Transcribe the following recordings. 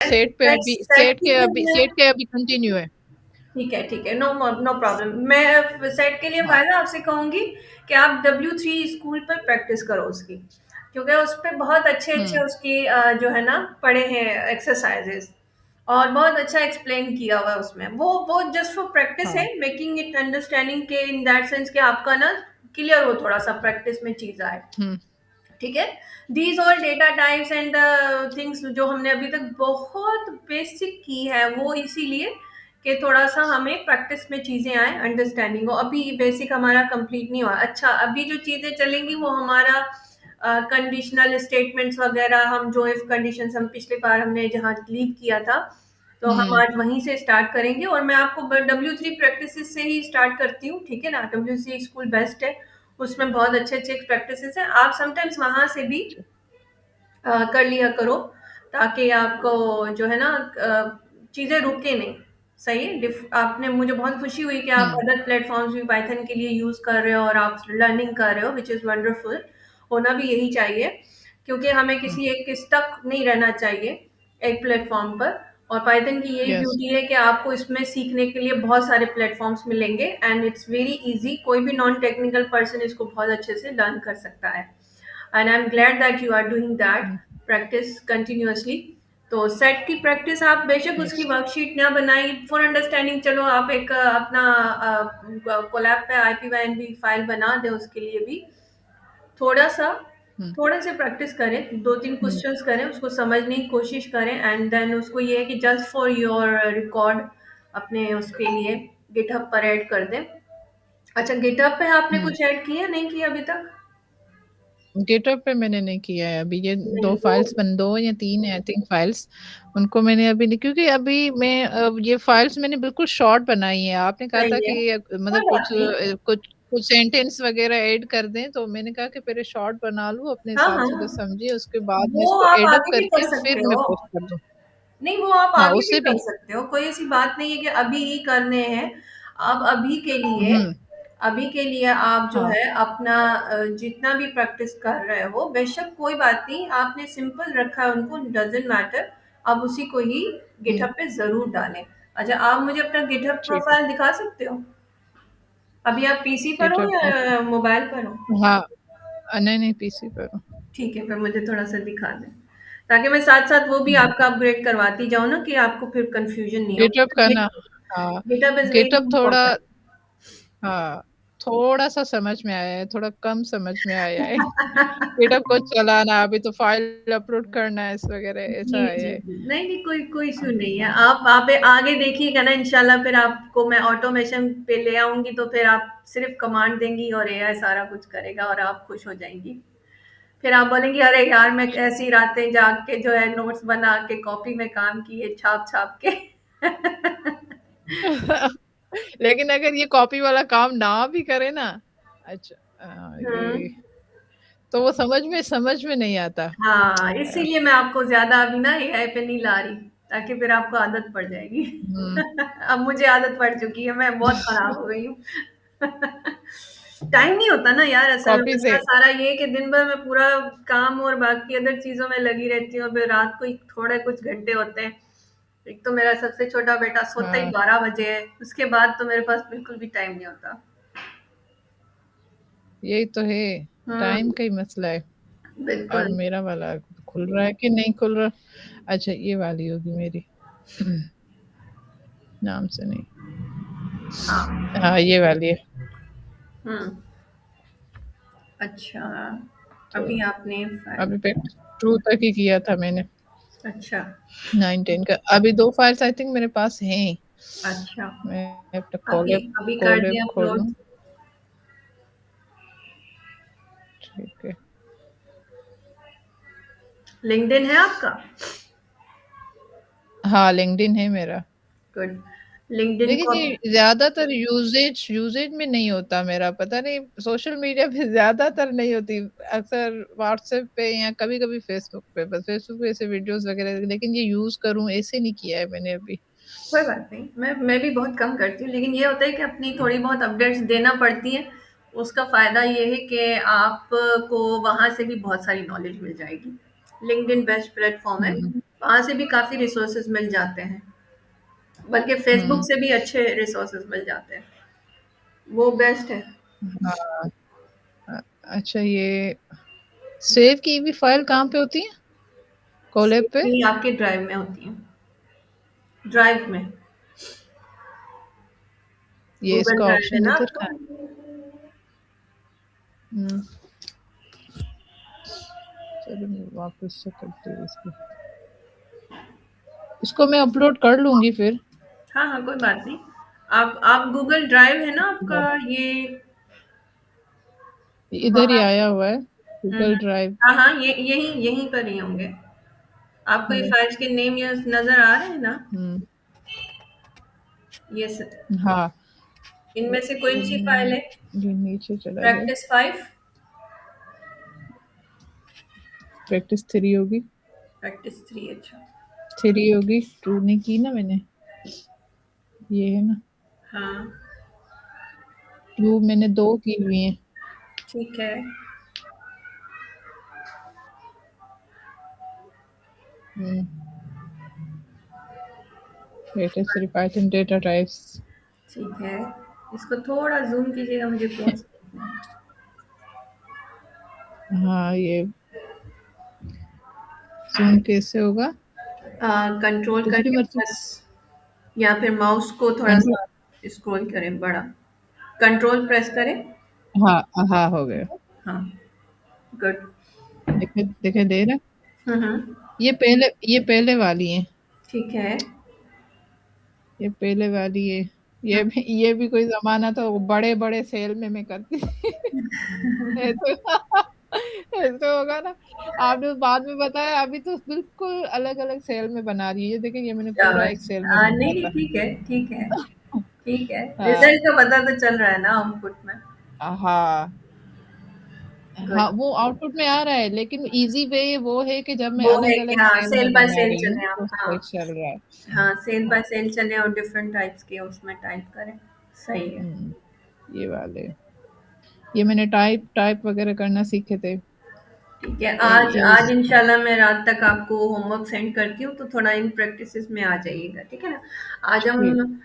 Set के लिए मैं अभी कंटिन्यू है। ठीक है, नो नो प्रॉब्लम। मैं सेट के लिए हाँ। फायदा आपसे कहूंगी कि आप W3 स्कूल पर प्रैक्टिस करो उसकी, क्योंकि उस पे बहुत अच्छे अच्छे हुँ, उसकी जो है ना पढ़े हैं एक्सरसाइजेस, और बहुत अच्छा एक्सप्लेन किया हुआ है उसमें। वो जस्ट फॉर प्रैक्टिस है, हाँ। मेकिंग इट अंडरस्टैंडिंग के इन दैट सेंस कि आपका ना क्लियर हो थोड़ा सा प्रैक्टिस में चीज आए। हुँ, ठीक है। These all data types and things जो हमने अभी तक बहुत बेसिक की है, वो इसीलिए कि थोड़ा सा हमें प्रैक्टिस में चीजें आए, अंडरस्टैंडिंग हो। अभी बेसिक हमारा कंप्लीट नहीं हुआ। अच्छा, अभी जो चीजें चलेंगी वो हमारा कंडीशनल स्टेटमेंट्स वगैरह, हम जो इफ कंडीशंस हम पिछले बार हमने जहाँ लीव किया था, तो हम हुँ, आज वहीं से स्टार्ट करेंगे। और मैं आपको W3 प्रैक्टिस से ही स्टार्ट करती हूँ, ठीक है ना। W3 स्कूल बेस्ट है, उसमें बहुत अच्छे अच्छे प्रैक्टिसेस हैं। आप समटाइम्स वहां से भी जी, कर लिया करो, ताकि आपको जो है ना चीजें रुके नहीं। सही है। आपने, मुझे बहुत खुशी हुई कि आप हुँ, अदर प्लेटफॉर्म्स भी पाइथन के लिए यूज कर रहे हो और आप लर्निंग कर रहे हो, विच इज वंडरफुल। होना भी यही चाहिए, क्योंकि हमें हुँ, किसी एक के स्टक नहीं रहना चाहिए एक प्लेटफॉर्म पर। और पाइथन की यही यस, ब्यूटी है कि आपको इसमें सीखने के लिए बहुत सारे प्लेटफॉर्म्स मिलेंगे, एंड इट्स वेरी इजी। कोई भी नॉन टेक्निकल पर्सन इसको बहुत अच्छे से लर्न कर सकता है, and I am glad that you are doing that हुँ, प्रैक्टिस कंटिन्यूअसली। तो सेट की प्रैक्टिस आप बेशक उसकी यस, वर्कशीट ना बनाई फॉर अंडरस्टैंडिंग, चलो आप एक अपना कोलैब पे IPYNB फाइल बना दें उसके लिए भी। थोड़ा सा, हुँ, थोड़े से प्रैक्टिस करें, दो तीन हुँ, क्वेश्चंस करें, उसको समझने की कोशिश करें, एंड देन उसको ये है कि जस्ट फॉर योर रिकॉर्ड अपने उसके लिए गिटहब पर ऐड कर दें। अच्छा, गिटहब पे आपने हुँ। कुछ ऐड किया नहीं किया अभी तक? गिटहब पे मैंने नहीं किया है अभी। ये नहीं वो। 2 या 3 है आई थिंक फाइल्स, उनको मैंने अभी नहीं, क्योंकि अभी मैं ये फाइल्स मैंने बिल्कुल शॉर्ट बनाई है। आपने कहा था सही है, कि मतलब कोई बात कुछ नहीं। कुछ सेंटेंस वगैरह ऐड कर दें, तो मैंने कहा कि पहले शॉर्ट बना लूँ अपने हाँ हिसाब हाँ, से जो समझिए, उसके बाद में वो इसको आप एडअप आगे भी कर करके सकते फिर मैं हो। पोस्ट कर दूँ। नहीं, वो आप हाँ, आगे भी उससे कर भी। सकते हो, कोई ऐसी बात नहीं है कि अभी ही करने हैं। आप अभी के लिए, हुँ, अभी के लिए आप जो हाँ, है अपना जितना भी प्रैक्टिस कर रहे हो, बेशक कोई बात नहीं, आपने सिंपल रखा है उनको, डजेंट मैटर। आप उसी को ही हुँ, गिटहब पे ज़रूर डालें। अच्छा, आप मुझे अपना गिटहब ठीक है। प्रोफाइल दिखा सकते हो? अभी आप पीसी पर हो गिटहब पे या मोबाइल पर हो? हाँ, नहीं, पीसी पे हूँ। ठीक है, फिर मुझे थोड़ा-सा दिखा दें, ताकि मैं साथ-साथ वो भी हुँ, आपका अपग्रेड करवाती जाऊँ ना, कि आपको फिर कन्फ्यूजन नहीं हो। गिटहब का ना, हाँ, डेटा इज़ वेरी गिटहब थोड़ा, इम्पोर्टेंट। हाँ, थोड़ा-सा समझ में आया है, थोड़ा कम समझ में आया है। गिटहब को चलाना, अभी तो फाइल अपलोड करना है इस वगैरह, जी, ऐसा आया जी, है। जी। नहीं, नहीं, कोई कोई इश्यू अभी नहीं है। हाँ, आप आगे देखिएगा ना, इंशाल्लाह फिर आपको मैं ऑटोमेशन पे ले आऊँगी, तो फिर आप सिर्फ़ कमांड देंगी और एआई सारा कुछ करेगा और आप खुश हो जाएँगी। फिर आप बोलेंगी, "अरे यार! मैं ऐसी रातें जाग के जो है नोट्स बना के कॉपी में काम किए छाप-छाप के।" लेकिन अगर ये कॉपी वाला काम ना भी करे ना, अच्छा, हुँ। ये तो वो समझ में नहीं आता। हाँ, अ, इसीलिए मैं आपको ज़्यादा अभी ना एआई पे नहीं ला रही, ताकि फिर आपको आदत पड़ जाएगी। हुँ। अब मुझे आदत पड़ चुकी है, मैं बहुत खराब हो गई हूँ। टाइम नहीं होता ना यार, असल में कॉपी से मसला सारा ये है कि दिन भर मैं पूरा काम और बाकी अदर चीज़ों में लगी रहती हूँ, फिर रात को ही थोड़े कुछ घंटे होते हैं। एक तो मेरा सबसे छोटा बेटा सोता ही हाँ, 12 बजे है, उसके बाद तो मेरे पास बिल्कुल भी टाइम नहीं होता। यही तो है, टाइम हुँ, का ही मसला है। अब बिल्कुल। मेरा वाला खुल रहा है कि नहीं खुल रहा? अच्छा, ये वाली होगी मेरी। नाम से नहीं। हाँ, हाँ, ये वाली है। हुँ। अच्छा, तो अभी आपने फाइल। अभी तक 2 तक ही किया था मैंने, अच्छा, 9-10 का। अभी 2 फाइल्स आई थिंक मेरे पास हैं। अच्छा। मैं अपना अभी कोलैब अभी कर कोलैब दिया अपलोड। खोलूँ। ठीक है। लिंक्डइन है आपका? हाँ, लिंक्डइन है मेरा। गुड। लिंक्डइन लेकिन को। ये ज़्यादातर यूसेज में नहीं होता मेरा, पता नहीं, सोशल मीडिया पे ज़्यादातर नहीं होती। अक्सर व्हाट्सएप पे या कभी-कभी फेसबुक पे, बस फेसबुक पे ऐसे वीडियोज़ वगैरह, लेकिन ये यूज़ करूँ ऐसे नहीं किया है मैंने अभी। कोई बात नहीं, मैं भी बहुत कम करती हूँ, लेकिन ये होता है कि अपनी थोड़ी बहुत अपडेट्स देना पड़ती है। उसका फ़ायदा ये है कि आपको वहाँ से भी बहुत सारी नॉलेज मिल जाएगी। लिंक्डइन बेस्ट प्लेटफ़ॉर्म है। हुँ, वहाँ से भी काफ़ी रिसोर्सेज़ मिल जाते हैं, बल्कि फ़ेसबुक हुँ, से भी अच्छे रिसोर्सेज़ मिल जाते हैं, वो बेस्ट है। हाँ। अच्छा, ये सेव की हुई फ़ाइल कहाँ पे होती है? कोलैब पे? सेम आपके ड्राइव में होती हैं, ड्राइव में, ये गूगल इसका ड्राइव है ऑप्शन ना इधर आपका? का है? हुँ, चलो मैं वापस से करती हूँ इसको। इसको मैं अपलोड कर लूँगी फिर। हाँ, हाँ, कोई बात नहीं। आप गूगल ड्राइव है ना आपका हाँ, ये इधर ही वहाँ आया हुआ है, हुँ, गूगल हुँ। ड्राइव। हाँ, हाँ, ये यहीं यहीं पर ही होंगे। आपको ये हुँ, फाइल्स के नेम या नज़र आ रहे हैं ना? हुँ, ये स हाँ, इनमें से कौन-सी फाइल लेकिन है? ये नीचे चला गया। प्रैक्टिस 5? प्रैक्टिस 3 होगी, प्रैक्टिस 3 अच्छा। 3 होगी, 2 नहीं की ना मैंने। ये है ना, हाँ, 2 मैंने 2 की हुई हैं। ठीक है, हुँ, लेटेस्ट 3 पाइथन डेटा टाइप्स। ठीक है। इसको थोड़ा ज़ूम कीजिएगा, मुझे क्लोज़ देखना है। हाँ, ये ज़ूम कैसे होगा? कंट्रोल दूसरी करके मर्ज़ी। प्लस या फिर माउस को कंट्रोल। थोड़ा-सा स्क्रॉल करें बड़ा, कंट्रोल प्रेस करें। हाँ, हाँ, हो गया। हाँ, गुड। दिखाई दिखाई दे रहा है? हुँ, हुँ, ये पहले वाली है। ठीक है। ये पहले वाली है। हुँ, ये भी कोई ज़माना था, वो बड़े-बड़े सेल में मैं करती थी। ऐसे ऐसे होगा ना। आपने बाद में बताया, अभी तो बिल्कुल अलग-अलग सेल में बना रही है। ये देखिए, ये मैंने पूरा एक शाबाश। सेल में हाँ, बनाया नहीं, नहीं, था। ठीक है, ठीक है, ठीक है। हाँ, रिज़ल्ट तो पता तो चल रहा है ना आउटपुट में। हाँ। गुड। हाँ, वो आउटपुट में आ रहा है, लेकिन ईज़ी वे वो है कि जब मैं वो है कि अलग-अलग हाँ, सेल सेल में बाय बना सेल रही हूँ, चलें तो आप, हाँ। सही चल रहा है। हाँ, सेल बाय हाँ, सेल चलें और डिफरेंट टाइप्स के उसमें टाइप करें। सही है। हुँ, ये वाले। ये मैंने टाइप टाइप वगैरह करना सीखे थे। ठीक है, ये आज ये आज इस इंशाल्लाह मैं रात तक आपको होमवर्क सेंड करती हूँ, तो थोड़ा इन प्रैक्टिसेस में आ जाइएगा, ठीक है ना? आज ठीक। हम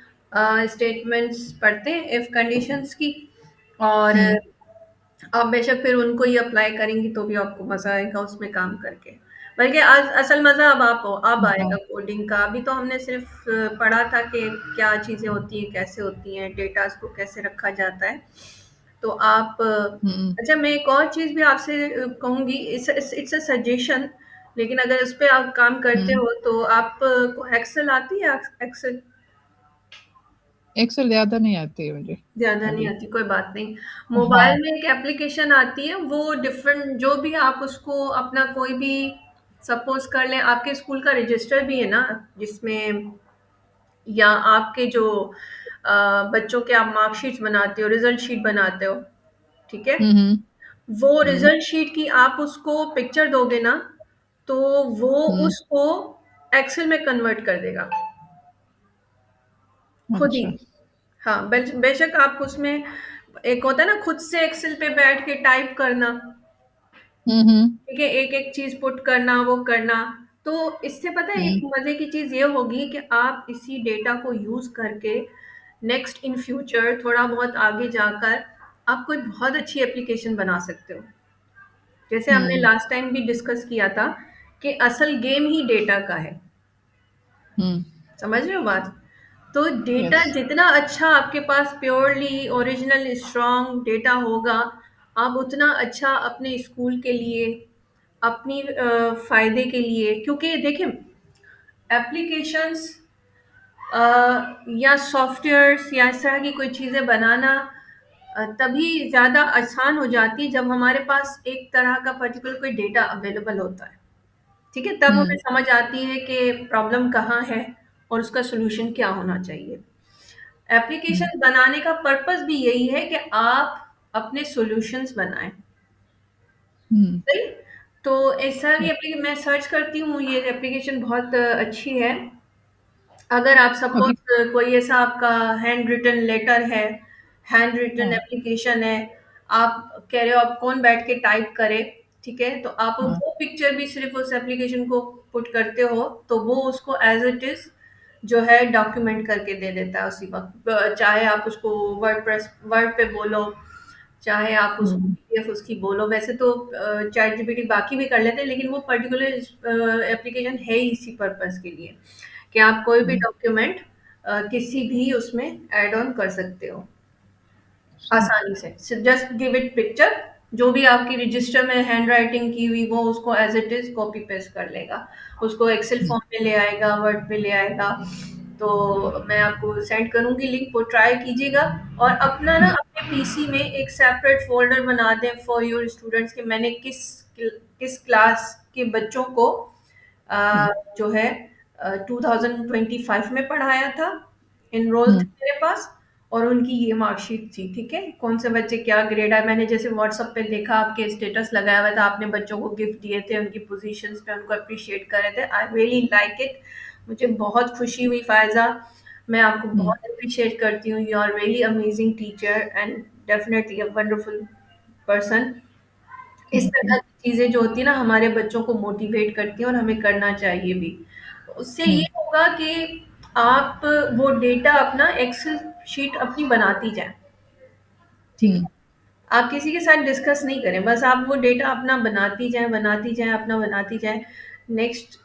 स्टेटमेंट्स पढ़ते हैं इफ कंडीशंस की, और हुँ, आप बेशक फिर उनको ही अप्लाई करेंगी तो भी आपको मज़ा आएगा उसमें काम करके। बल्कि आज असल मज़ा अब हाँ, आएगा कोडिंग का। अभी तो हमने सिर्फ़ पढ़ा था कि क्या चीज़ें होती हैं, कैसे होती हैं, डेटाज़ को कैसे रखा जाता है। तो आप हुँ, अच्छा, मैं एक और चीज़ भी आपसे कहूँगी, इट्स अ सजेशन, लेकिन अगर इस पे आप काम करते हुँ। हो तो आप को एक्सेल आती है? एक्सेल एक्सेल ज़्यादा नहीं आती है मुझे ज़्यादा नहीं अभी। आती, कोई बात नहीं। हाँ, मोबाइल में एक एप्लीकेशन आती है, वो डिफरेंट, जो भी आप उसको अपना कोई भी, सपोज़ कर लें आपके स्कूल का रजिस्टर भी है ना, जिसमें, या आपके जो बच्चों के आप मार्कशीट्स बनाते हो, रिज़ल्ट शीट बनाते हो, ठीक है? हुँ, हुँ, वो हुँ, रिज़ल्ट शीट की आप उसको पिक्चर दोगे ना, तो वो हुँ, उसको एक्सेल में कन्वर्ट कर देगा, खुद ही। अच्छा। हाँ, बेशक आप उसमें, एक होता है ना खुद से एक्सेल पे बैठ के टाइप करना, हुँ, हुँ, ठीक है, एक-एक चीज़ पुट करना, वो करना। तो इससे पता है एक हुँ, मज़े की चीज़ ये होगी कि आप इसी डेटा को यूज़ करके नेक्स्ट इन फ्यूचर थोड़ा बहुत आगे जाकर आप कोई बहुत अच्छी एप्लीकेशन बना सकते हो। जैसे हमने हुँ, लास्ट टाइम भी डिस्कस किया था कि असल गेम ही डेटा का है। हुँ, समझ रहे हो बात? तो डेटा यस। जितना अच्छा आपके पास प्योरली ओरिजिनल स्ट्रॉन्ग डेटा होगा, आप उतना अच्छा अपने स्कूल के लिए, अपनी फ़ायदे के लिए, क्योंकि देखिए एप्लीकेशंस या सॉफ्टवेयर्स या इस तरह की कोई चीज़ें बनाना तभी ज़्यादा आसान हो जाती है जब हमारे पास एक तरह का पर्टिकुलर कोई डेटा अवेलेबल होता है। ठीक है? तब हमें हुँ, समझ आती है कि प्रॉब्लम कहाँ है और उसका सॉल्यूशन क्या होना चाहिए। हुँ, एप्लीकेशन बनाने का पर्पस भी यही है कि आप अपने सॉल्यूशंस बनाएँ, हुँ, सही? तो ऐसा भी यस। मैं सर्च करती हूँ, ये एप्लीकेशन बहुत अच्छी है। अगर आप अभी सपोज़ कोई ऐसा आपका हैंड रिटन लेटर है, हैंड रिटन हाँ, एप्लीकेशन है, आप कह रहे हो अब कौन बैठ के टाइप करे, ठीक है? तो आप हाँ, वो पिक्चर भी सिर्फ़ उस एप्लीकेशन को पुट करते हो, तो वो उसको एज़ इट इज़ जो है डॉक्यूमेंट करके दे देता है उसी वक़्त। चाहे आप उसको वर्ड पे बोलो, चाहे आप उसको हुँ, पीडीएफ उसकी बोलो। वैसे तो चैट जीपीटी बाकी भी कर लेते हैं, लेकिन वो पर्टिकुलर एप्लीकेशन है ही इसी पर्पज़ के लिए कि आप कोई भी हुँ, डॉक्यूमेंट किसी भी उसमें ऐड ऑन कर सकते हो। अच्छा, आसानी से जस्ट गिव इट पिक्चर, जो भी आपकी रजिस्टर में हैंड राइटिंग की हुई वो उसको as it is copy paste कर लेगा, उसको एक्सेल हुँ, फॉर्म में ले आएगा, वर्ड में ले आएगा। तो मैं आपको सेंड करूंगी लिंक, वो ट्राई कीजिएगा। और अपना ना हुँ, अपने पीसी में एक सेपरेट फोल्डर बना दें फॉर योर स्टूडेंट्स कि मैंने किस किस क्लास के बच्चों को हुँ, जो है 2025 में पढ़ाया था, एनरोल थे हुँ, मेरे पास, और उनकी ये मार्कशीट थी। ठीक है, कौन से बच्चे क्या ग्रेड आए, मैंने जैसे व्हाट्सएप पे देखा आपके स्टेटस लगाया हुआ था, आपने बच्चों को गिफ्ट दिए थे, उनकी पोजीशंस पे उनको अप्रिशिएट कर रहे थे। आई रियली लाइक इट, मुझे बहुत खुशी हुई फायजा, मैं आपको हुँ, बहुत अप्रिशिएट करती हूँ। You are really amazing teacher and definitely a wonderful person. इस थैंक यू। तरह की चीज़ें जो होती है ना हमारे बच्चों को मोटिवेट करती हैं, और हमें करना चाहिए भी। तो उससे ये हुँ, होगा कि आप वो डेटा अपना एक्सेल शीट अपनी बनाती जाएँ, ठीक है? हुँ, आप किसी के साथ डिस्कस नहीं करें, बस आप वो डेटा अपना बनाती जाएँ, अपना बनाती जाएँ। नेक्स्ट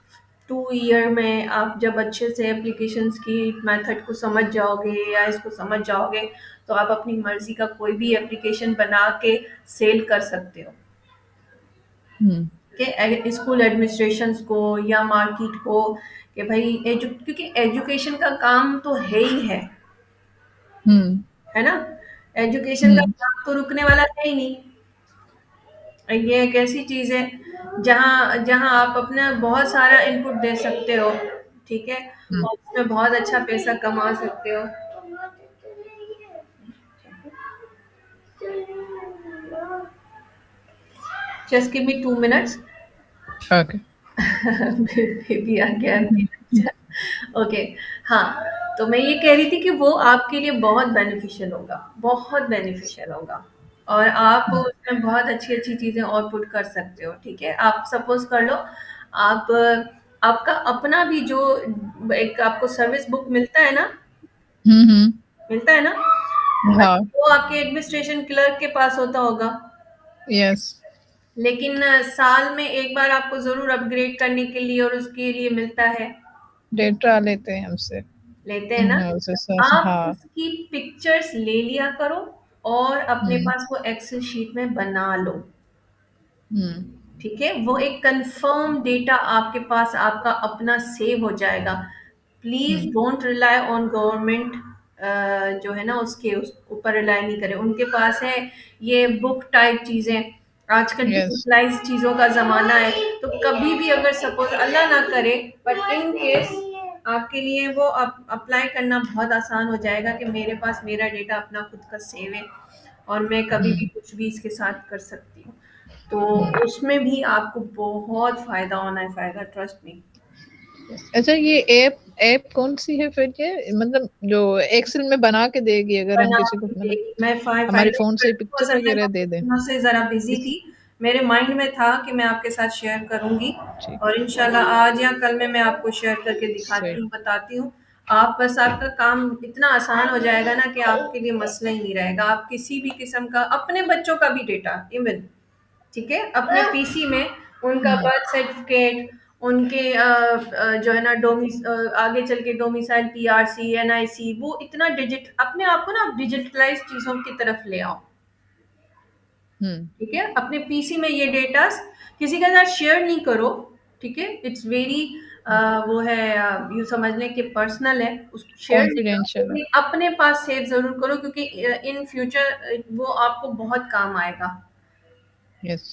2 ईयर में आप जब अच्छे से एप्लीकेशंस की मेथड को समझ जाओगे या इसको समझ जाओगे, तो आप अपनी मर्ज़ी का कोई भी एप्लीकेशन बना के सेल कर सकते हो। हुँ, के स्कूल एडमिनिस्ट्रेशंस को या मार्केट को, कि भाई क्योंकि एजुकेशन का काम तो है ही हुँ, है ना? एजुकेशन का हुँ, काम तो रुकने वाला है ही नहीं। ये एक ऐसी चीज है जहाँ जहाँ आप अपना बहुत सारा इनपुट दे सकते हो, ठीक है, हुँ, और उसमें बहुत अच्छा पैसा कमा सकते हो। Just give me 2 minutes. Okay. Baby आ गया हुँ, हुँ, मेरा। ओके, हाँ, तो मैं ये कह रही थी कि वो आपके लिए बहुत बेनिफिशियल होगा, बहुत बेनिफिशियल होगा, और आप हुँ, उसमें बहुत अच्छी-अच्छी चीज़ें और पुट कर सकते हो, ठीक है? आप सपोज़ कर लो, आप आपका अपना भी जो एक आपको सर्विस बुक हुँ, हुँ, मिलता है ना? हाँ, वो आपके एडमिनिस्ट्रेशन क्लर्क के पास होता होगा, यस, लेकिन साल में एक बार आपको ज़रूर अपग्रेड करने के लिए और उसके लिए मिलता है। डेटा लेते हैं हमसे। लेते हैं ना? उस हिसाब से आप हाँ, उसकी पिक्चर्स ले लिया करो और अपने हुँ, पास वो एक्सेल शीट में बना लो, हुँ, ठीक है? वो एक कंफर्म डेटा आपके पास आपका अपना सेव हो जाएगा। Please hmm, don't rely on government, जो है ना उसके उस ऊपर रिलाई नहीं करें। उनके पास है ये बुक टाइप चीज़ें, आजकल यस, डिजिटलाइज़ चीज़ों का ज़माना है, तो कभी भी अगर सपोज़ अल्लाह ना करे, बट इन केस आपके लिए वो अप्लाई करना बहुत आसान हो जाएगा कि मेरे पास मेरा डेटा अपना खुद का सेव है और मैं कभी भी हुँ, कुछ भी इसके साथ कर सकती हूँ। तो हुँ, उसमें भी आपको बहुत फ़ायदा होना है, फ़ायदा, ट्रस्ट मी। यस। अच्छा, ये ऐप ऐप कौन-सी है फिर ये? मतलब जो एक्सेल में बना के देगी अगर हम बना किसी को के मतलब देगी। मैं हमारे फाइनलाइज़ फ़ोन से करती हूँ, पिक्चर असल में वगैरह दे कुछ दें? दिनों से ज़रा बिज़ी इस थी। मेरे माइंड में था कि मैं आपके साथ शेयर करूँगी, ठीक, और इंशाल्लाह आज या कल में मैं आपको शेयर करके सही। दिखाती हूँ, बताती हूँ। आप बस आपका काम इतना आसान हो जाएगा ना कि आपके लिए मसला ही नहीं रहेगा। आप किसी भी किस्म का अपने बच्चों का भी डेटा इवन, ठीक है, अपने पीसी में उनका हुँ, बर्थ सर्टिफिकेट, उनके जो है ना आगे चल के डोमिसाइल, पीआरसी, एनआईसी, वो इतना डिजिट अपने आप को ना डिजिटलाइज चीज़ों की तरफ ले आओ, हुँ, ठीक है? अपने पीसी में ये डेटास किसी के साथ शेयर नहीं करो, ठीक है? इट्स वेरी हुँ, वो है, यूँ समझ लें कि पर्सनल है, उसको शेयर नहीं करो, कॉन्फिडेंशियल है। लेकिन अपने पास सेव ज़रूर करो क्योंकि इन फ्यूचर वो आपको बहुत काम आएगा। यस,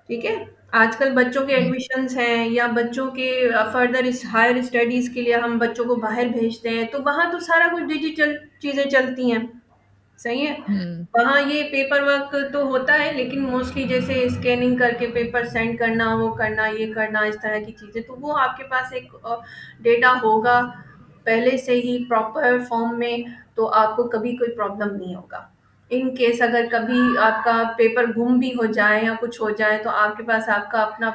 ठीक है? आजकल बच्चों के हुँ, एडमिशन्स हैं या बच्चों के फर्दर इस हायर स्टडीज़ के लिए हम बच्चों को बाहर भेजते हैं, तो वहाँ तो सारा कुछ डिजिटल चीज़ें चलती हैं, सही है? हुँ, वहाँ ये पेपर वर्क तो होता है, लेकिन मोस्टली जैसे स्कैनिंग करके पेपर सेंड करना, वो करना, ये करना, इस तरह की चीज़ें, तो वो आपके पास एक डेटा होगा पहले से ही प्रॉपर फॉर्म में, तो आपको कभी कोई प्रॉब्लम नहीं होगा। इन केस अगर कभी आपका पेपर गुम भी हो जाए या कुछ हो जाए, तो आपके पास आपका अपना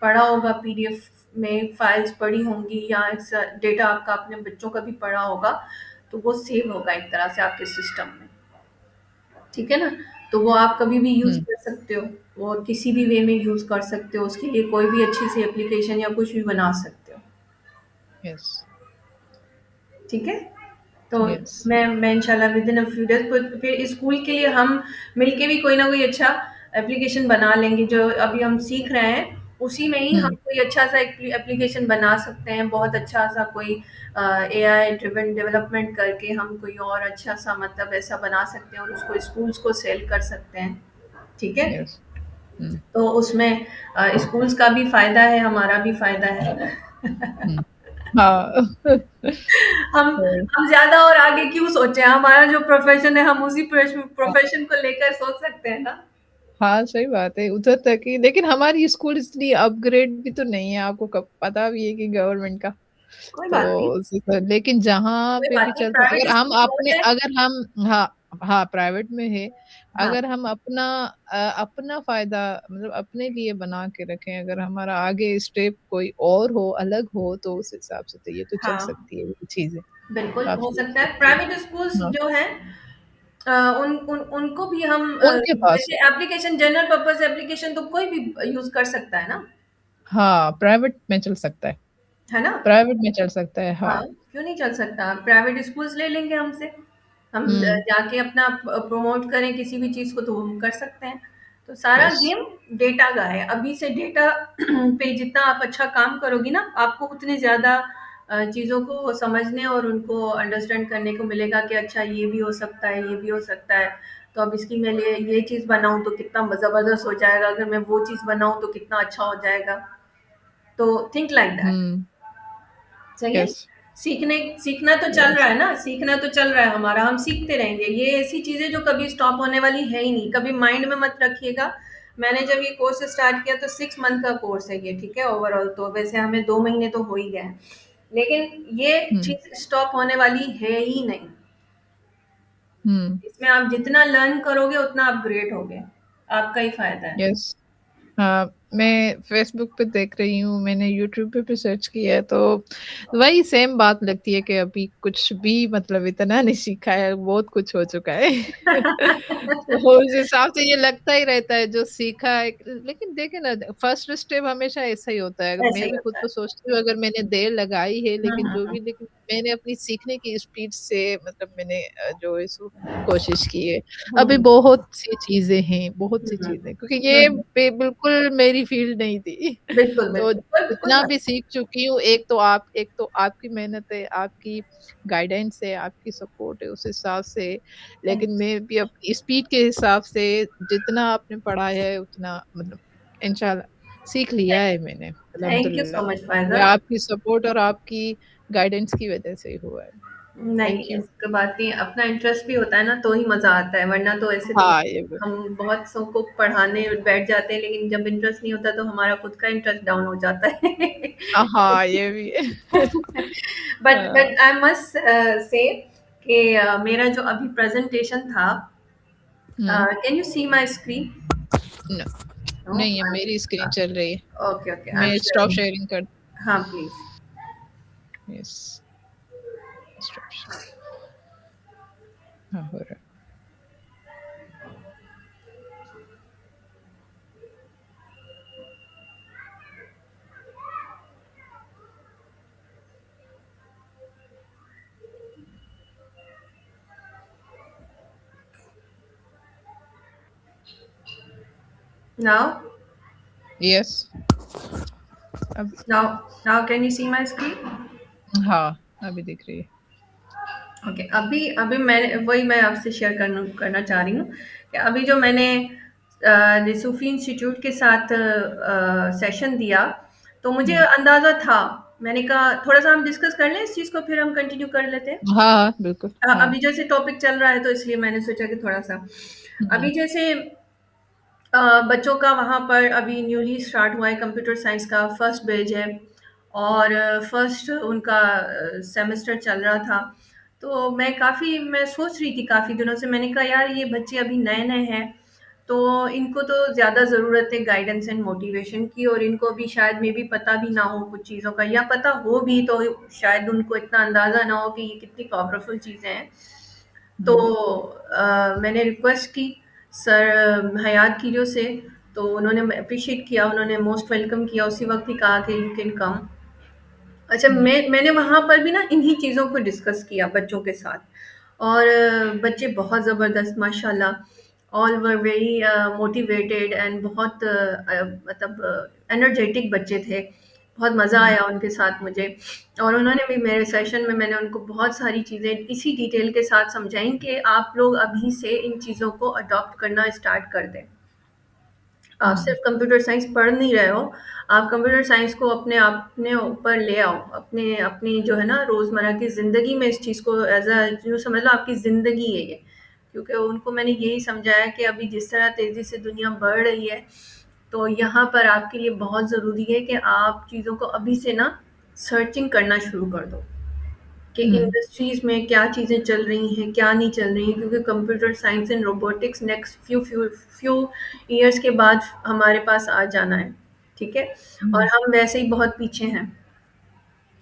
पड़ा होगा, पीडीएफ में फाइल्स पड़ी होंगी, या डेटा आपका अपने बच्चों का भी पड़ा होगा, तो वो सेव होगा एक तरह से आपके सिस्टम में। ठीक है ना? तो वो आप कभी भी यूज़ हुँ, कर सकते हो और किसी भी वे में यूज़ कर सकते हो, उसके लिए कोई भी अच्छी सी एप्लीकेशन या कुछ भी बना सकते हो। यस, ठीक है? तो यस। मैं इंशाल्लाह विदिन अ फ्यू डेज़ फिर स्कूल के लिए हम मिलके भी कोई ना कोई अच्छा एप्लीकेशन बना लेंगे, जो अभी हम सीख रहे हैं, उसी में ही हम हुँ, कोई अच्छा-सा एप्लीकेशन बना सकते हैं, बहुत अच्छा-सा कोई एआई ड्रिवन डेवलपमेंट करके हम कोई और अच्छा-सा मतलब ऐसा बना सकते हैं और उसको स्कूल्स को सेल कर सकते हैं। ठीक है? यस। हुँ, तो उसमें स्कूल्स का भी फ़ायदा है, हमारा भी फ़ायदा है। हुँ। हाँ। हम तो हम ज़्यादा और आगे क्यों सोचे? हमारा जो प्रोफ़ेशन है, हम उसी प्रोफ़ेशन को लेकर सोच सकते हैं ना? हाँ, सही बात है, उधर तक ही लेकिन हमारी स्कूल इतनी अपग्रेड भी तो नहीं है, आपको कब पता भी है कि गवर्नमेंट का। कोई तो बात नहीं, उसी पर लेकिन जहाँ कोई पे भी बात नहीं, चलता है प्राइवेट स्कूल बहुत है। अगर हम हाँ, हाँ, प्राइवेट में है, हाँ, अगर हम अपना फ़ायदा मतलब अपने लिए बना के रखें, अगर हमारा आगे स्टेप कोई और हो, अलग हो, तो उस हिसाब से तो ये तो चल हाँ, सकती है ये चीज़ें, बिल्कुल हो काफ़ी सकता अच्छी है। होती है। प्राइवेट स्कूल्स हाँ, जो हैं उनको भी हम उनके पास जैसे एप्लीकेशन जनरल पर्पज़ एप्लीकेशन तो कोई भी यूज़ कर सकता है ना, हाँ, प्राइवेट में चल सकता है, है ना? प्राइवेट में चल सकता है, हाँ, हाँ। क्यों नहीं चल सकता? प्राइवेट स्कूल्स ले लेंगे हमसे। हम हुँ, जाके अपना प्रमोट करें किसी भी चीज़ को, तो हम कर सकते हैं। तो सारा यस। गेम डेटा का है। अभी से डेटा पे जितना आप अच्छा काम करोगी ना, आपको उतने ज़्यादा चीज़ों को समझने और उनको अंडरस्टैंड करने को मिलेगा कि अच्छा ये भी हो सकता है, ये भी हो सकता है। तो अब इसकी मैं लिए ये चीज़ बनाऊँ तो कितना ज़बरदस्त हो जाएगा, अगर मैं वो चीज़ बनाऊँ तो कितना अच्छा हो जाएगा। तो थिंक लाइक दैट। हुँ, सही है? यस, सीखना तो चल यस। रहा है ना, सीखना तो चल रहा है हमारा, हम सीखते रहेंगे। ये ऐसी चीज़ें जो कभी स्टॉप होने वाली है ही नहीं, कभी माइंड में मत रखिएगा। मैंने जब ये कोर्स स्टार्ट किया तो 6 मंथ का कोर्स है ये, ठीक है? ओवरऑल तो वैसे हमें 2 महीने तो हो ही गए हैं। लेकिन ये हुँ, चीज़ स्टॉप होने वाली है ही नहीं। हुँ, इसमें आप जितना लर्न करोगे उतना आप ग्रेट होगे। आपका ही फ़ायदा है। यस। हाँ, मैं फ़ेसबुक पे देख रही हूँ, मैंने यूट्यूब पे भी सर्च किया है, तो वही सेम बात लगती है कि अभी कुछ भी मतलब इतना नहीं सीखा है, बहुत कुछ हो चुका है। तो उस हिसाब से ये लगता ही रहता है जो सीखा है लेकिन देखिए ना फर्स्ट स्टेप हमेशा ऐसा ही होता है। ऐसा मैं ही भी खुद होता है। को सोचती हूँ अगर मैंने देर लगाई है हुँ, लेकिन हुँ, जो हुँ। भी लेकिन मैंने अपनी सीखने की स्पीड से मतलब मैंने जो है सो कोशिश की है। हुँ, अभी हुँ। बहुत सी चीज़ें हैं, बहुत हुँ, सी हुँ। चीज़ें क्योंकि हुँ, ये हुँ। बिल्कुल मेरी फ़ील्ड नहीं थी। बिल्कुल, तो बिल्कुल। कोई जितना बात भी सीख चुकी हूँ, एक तो आपकी मेहनत है, आपकी गाइडेंस है, आपकी सपोर्ट है उस हिसाब से थैंक लेकिन यू। मैं भी अपनी स्पीड के हिसाब से जितना आपने पढ़ाया है उतना मतलब इंशाल्लाह सीख लिया है मैंने थैंक यू अल्हम्दुलिल्लाह। सो मच ये फ़ायज़ा। आपकी सपोर्ट और आपकी गाइडेंस की वज़ह से ही हुआ है। नहीं, थैंक यू। ऐसी कोई बात नहीं, अपना इंटरेस्ट भी होता है ना तो ही मज़ा आता है, वरना तो ऐसे तो हाँ, ये भी हम बहुत सौ को पढ़ाने बैठ जाते हैं, लेकिन जब इंटरेस्ट नहीं होता तो हमारा खुद का इंटरेस्ट डाउन हो जाता है। हाँ, ये भी है। बट हाँ, आई मस्ट से कि मेरा जो अभी प्रेज़ेंटेशन था, hmm, can you see my screen? न नो? नहीं, अब मेरी स्क्रीन चल रही है। ओके, ओके, आई एम मैं स्टॉप शेयरिंग। शेयरिंग कर हाँ, प्लीज़। यस, स्टॉप शेयर हाँ, हो रहा नाउ है। यस, अब now can you see my screen? हाँ, अभी दिख रही है। ओके, अभी अभी मैं आपसे शेयर करना चाह रही हूँ कि अभी जो मैंने सूफी इंस्टीट्यूट के साथ सेशन दिया, तो मुझे हुँ। अंदाज़ा था। मैंने कहा थोड़ा सा हम डिस्कस कर लें इस चीज़ को, फिर हम कंटिन्यू कर लेते हैं। हाँ, हाँ, बिल्कुल, हाँ। अभी जैसे टॉपिक चल रहा है तो इसलिए मैंने सोचा कि थोड़ा सा हुँ, अभी जैसे बच्चों का वहाँ पर अभी न्यूली स्टार्ट हुआ है, कंप्यूटर साइंस का फर्स्ट बैच है और फर्स्ट उनका सेमेस्टर चल रहा था। तो मैं सोच रही थी काफ़ी दिनों से, मैंने कहा यार ये बच्चे अभी नए-नए हैं, तो इनको तो ज़्यादा ज़रूरत है गाइडेंस एंड मोटिवेशन की, और इनको अभी शायद मे बी पता भी ना हो कुछ चीज़ों का, या पता हो भी तो शायद उनको इतना अंदाज़ा ना हो कि ये कितनी पावरफुल चीज़ें हैं। तो हुँ, मैंने रिक्वेस्ट की सर हयात कीरो से, तो उन्होंने अप्रिशिएट किया, उन्होंने मोस्ट वेलकम किया, उसी वक़्त ही कहा कि यू कैन कम। अच्छा, हुँ, मैंने वहाँ पर भी ना इन्हीं चीज़ों को डिस्कस किया बच्चों के साथ, और बच्चे बहुत ज़बरदस्त माशाल्लाह, all were very motivated and बहुत मतलब एनर्जेटिक बच्चे थे। बहुत मज़ा हुँ, आया उनके साथ मुझे, और उन्होंने भी मेरे सेशन में मैंने उनको बहुत सारी चीज़ें इसी डिटेल के साथ समझाई कि आप लोग अभी से इन चीज़ों को अडॉप्ट करना स्टार्ट कर दें। आप हुँ, सिर्फ कंप्यूटर साइंस पढ़ नहीं रहे हो, आप कंप्यूटर साइंस को अपने ऊपर ले आओ, अपने अपनी जो है ना रोज़मर्रा की ज़िंदगी में इस चीज़ को एज़ अ यूँ समझ लो आपकी ज़िंदगी है ये। क्योंकि उनको मैंने यही समझाया कि अभी जिस तरह तेज़ी से दुनिया बढ़ रही है, तो यहाँ पर आपके लिए बहुत ज़रूरी है कि आप चीज़ों को अभी से ना सर्चिंग करना शुरू कर दो। कि हुँ, इंडस्ट्रीज में क्या चीज़ें चल रही हैं, क्या नहीं चल रही हैं, क्योंकि computer science and robotics next few few few years के बाद हमारे पास आ जाना है, ठीक है? और हुँ, हम वैसे ही बहुत पीछे हैं।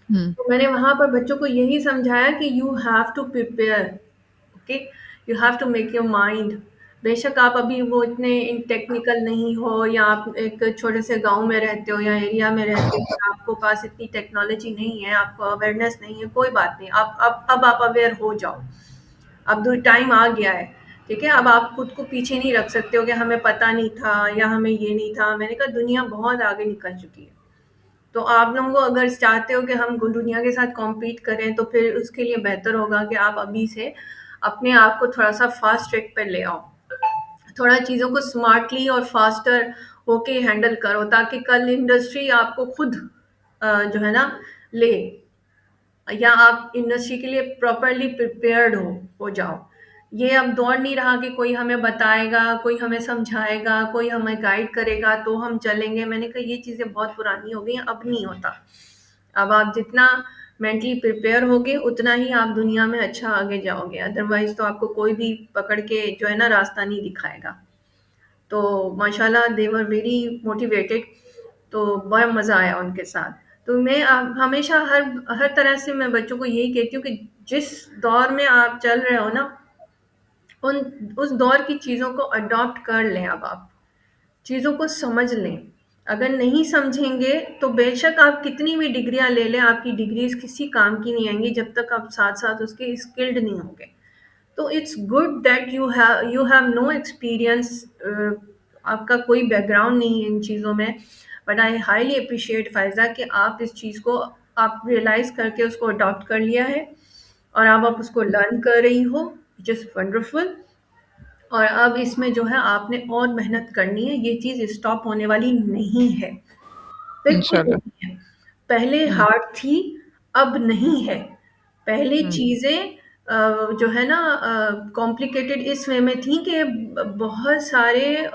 हुँ, तो मैंने वहाँ पर बच्चों को यही समझाया कि you have to prepare, okay, you have to make your mind. बेशक आप अभी वो इतने टेक्निकल नहीं हो, या आप एक छोटे से गांव में रहते हो या एरिया में रहते हो, आपको पास इतनी टेक्नोलॉजी नहीं है, आपको अवेयरनेस नहीं है, कोई बात नहीं, अब आप अवेयर हो जाओ। अब तो टाइम आ गया है, ठीक है? अब आप खुद को पीछे नहीं रख सकते हो कि हमें पता नहीं था या हमें ये नहीं था। मैंने कहा दुनिया बहुत आगे निकल चुकी है। तो आप लोगों को अगर चाहते हो कि हम दुनिया के साथ कॉम्पीट करें, तो फिर उसके लिए बेहतर होगा कि आप अभी से अपने आप को थोड़ा-सा फ़ास्ट ट्रैक पे ले आओ। थोड़ा चीज़ों को स्मार्टली और फास्टर होके हैंडल करो, ताकि कल इंडस्ट्री आपको खुद जो है ना ले, या आप इंडस्ट्री के लिए प्रॉपरली प्रिपेयर्ड हो जाओ। ये अब दौर नहीं रहा कि कोई हमें बताएगा, कोई हमें समझाएगा, कोई हमें गाइड करेगा तो हम चलेंगे। मैंने कहा ये चीज़ें बहुत पुरानी हो गई हैं, अब नहीं होता। अब आप जितना मेंटली प्रिपेयर होगे, उतना ही आप दुनिया में अच्छा आगे जाओगे, अदरवाइज़ तो आपको कोई भी पकड़ के जो है ना रास्ता नहीं दिखाएगा। तो माशाल्लाह दे वर वेरी मोटिवेटेड, तो बड़ा मज़ा आया उनके साथ। तो मैं हमेशा हर तरह से मैं बच्चों को यही कहती हूँ कि जिस दौर में आप चल रहे हो ना, उन उस दौर की चीज़ों को अडॉप्ट कर लें। अब आप चीज़ों को समझ लें। अगर नहीं समझेंगे तो बेशक आप कितनी भी डिग्रियाँ ले लें, आपकी डिग्रीज़ किसी काम की नहीं आएँगी जब तक आप साथ-साथ उसके स्किल्ड नहीं होंगे। तो it's good that you have no experience, आपका कोई बैकग्राउंड नहीं है इन चीज़ों में, but I highly appreciate Faiza कि आप इस चीज़ को आप रियलाइज़ करके उसको अडॉप्ट कर लिया है, और अब आप उसको लर्न कर रही हो, व्हिच इज़ वंडरफुल। और अब इसमें जो है आपने और मेहनत करनी है, ये चीज़ स्टॉप होने वाली नहीं है, बिल्कुल इंशाल्लाह। नहीं है। पहले हुँ, हार्ड थी, अब नहीं है। पहले हुँ, चीज़ें जो है ना कॉम्प्लिकेटेड इस वे में थी कि बहुत सारे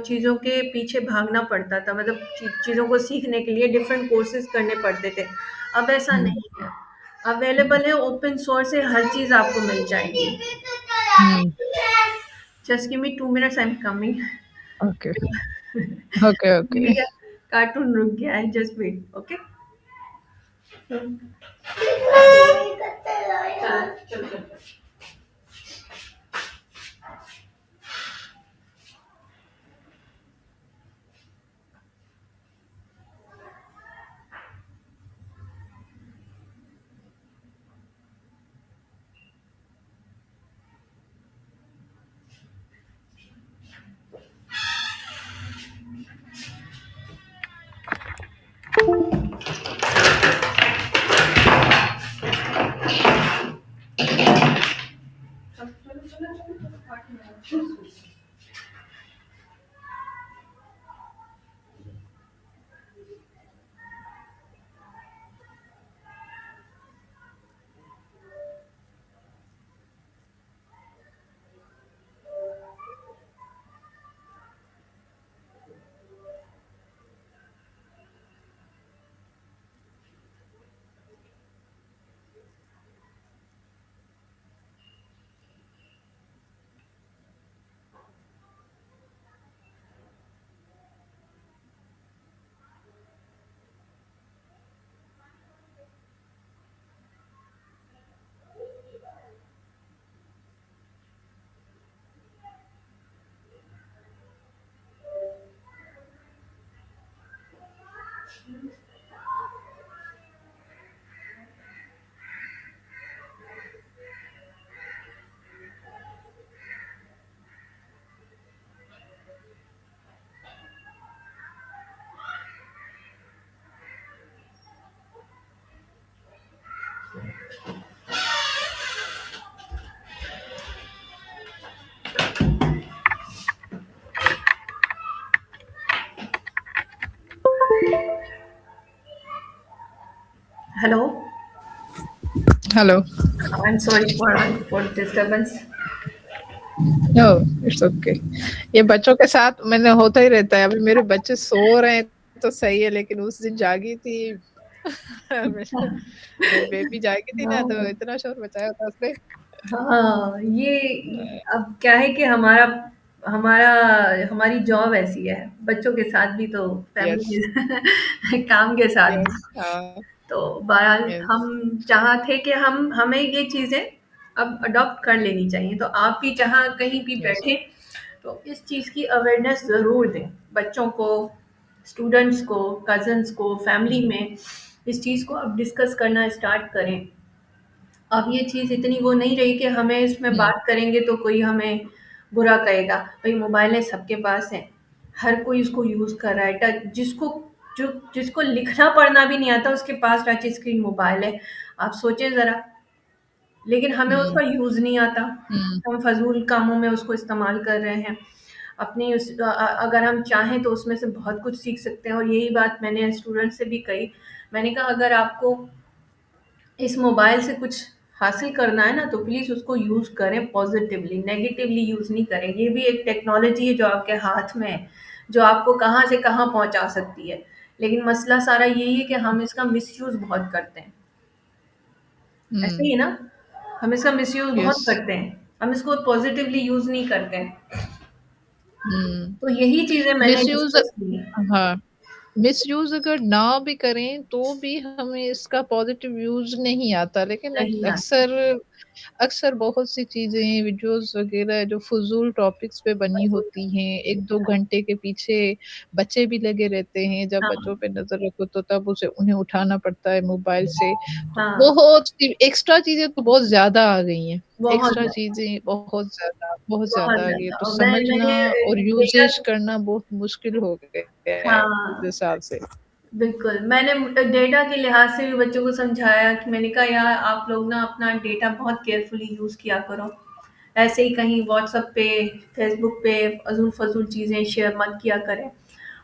चीज़ों के पीछे भागना पड़ता था, मतलब चीज़ों को सीखने के लिए डिफरेंट कोर्सेज़ करने पड़ते थे। अब ऐसा हुँ, नहीं है। अवेलेबल है, ओपन सोर्स है, हर चीज़ आपको मिल जाएगी। Hmm, just give me 2 minutes, I am coming. Okay, okay, okay. मेरा कार्टून रुक गया है, जस्ट वेट, ओके? चलो, चलो। Hello. Hello. I am sorry for disturbance. No, it's okay. ये बच्चों के साथ मैंने होता ही रहता है। अभी मेरे बच्चे सो रहे हैं तो सही है, लेकिन उस दिन जागी थी मेरी बेबी जागी थी ना, तो हाँ, इतना शोर मचाया था उसने। हाँ, ये अब क्या है कि हमारा हमारा हमारी जॉब ऐसी है, बच्चों के साथ भी तो यस, फैमिली काम के साथ भी। यस, हाँ, तो बहरहाल यस, हम चाहा थे कि हम हमें ये चीज़ें अब अडॉप्ट कर लेनी चाहिए। तो आप भी जहाँ कहीं भी यस। बैठे तो इस चीज़ की अवेयरनेस ज़रूर दें बच्चों को, स्टूडेंट्स को, कज़न्स को, फैमिली हुँ, में इस चीज़ को अब डिस्कस करना स्टार्ट करें। अब ये चीज़ इतनी वो नहीं रही कि हमें इसमें हुँ, बात करेंगे तो कोई हमें बुरा कहेगा। भई मोबाइलें सबके पास हैं, हर कोई उसको यूज़ कर रहा है। टच जिसको जो जिसको लिखना पढ़ना भी नहीं आता उसके पास टच स्क्रीन मोबाइल है। आप सोचें ज़रा, लेकिन हमें हुँ, उसका यूज़ नहीं आता। हुँ, हम फ़ज़ूल कामों में उसको इस्तेमाल कर रहे हैं। अपनी अगर हम चाहें तो उसमें से बहुत कुछ सीख सकते हैं, और यही बात मैंने स्टूडेंट से भी कही। मैंने कहा अगर आपको इस मोबाइल से कुछ हासिल करना है ना तो प्लीज़ उसको यूज़ करें पॉज़िटिवली, नेगेटिवली यूज़ नहीं करें। ये भी एक टेक्नोलॉजी है जो आपके हाथ में है, जो आपको कहाँ से कहाँ पहुँचा सकती है। लेकिन मसला सारा यही है कि हम इसका मिसयूज़ बहुत करते हैं। ऐसे ही हुँ, है ना? हम इसका मिसयूज़ बहुत यस, करते हैं। हम इसको पॉज़िटिवली यूज़ नहीं करते हैं। हुँ। तो यही चीज़ें मैंने मिसयूज़, डिस्कस की। हाँ। मिसयूज़ अगर ना भी करें, तो भी हमें इसका पॉज़िटिव यूज़ नहीं आता, लेकिन नहीं आता। अक्सर अक्सर बहुत सी चीज़ें, वीडियोज़ वग़ैरह जो फ़ुज़ूल टॉपिक्स पे बनी होती हैं, 1-2 घंटे के पीछे बच्चे भी लगे रहते हैं, जब हाँ, बच्चों पे नज़र रखो तो तब उसे उन्हें उठाना पड़ता है मोबाइल से। तो हाँ, बहुत सी एक्स्ट्रा चीज़ें तो बहुत ज़्यादा आ गई हैं, बहुत एक्स्ट्रा ज़्यादा, चीज़ें बहुत बहुत ज़्यादा आ गई है, ज़्यादा। तो और समझना मैंने और देखा। यूसेज करना बहुत मुश्किल हो गया है हाँ। इतने साल से। बिल्कुल, मैंने डेटा के लिहाज़ से भी बच्चों को समझाया कि मैंने कहा यार आप लोग ना अपना डेटा बहुत केयरफुली यूज़ किया करो। ऐसे ही कहीं व्हाट्सएप पे, फ़ेसबुक पे फ़ज़ूल-फ़ज़ूल चीज़ें शेयर मत किया करें।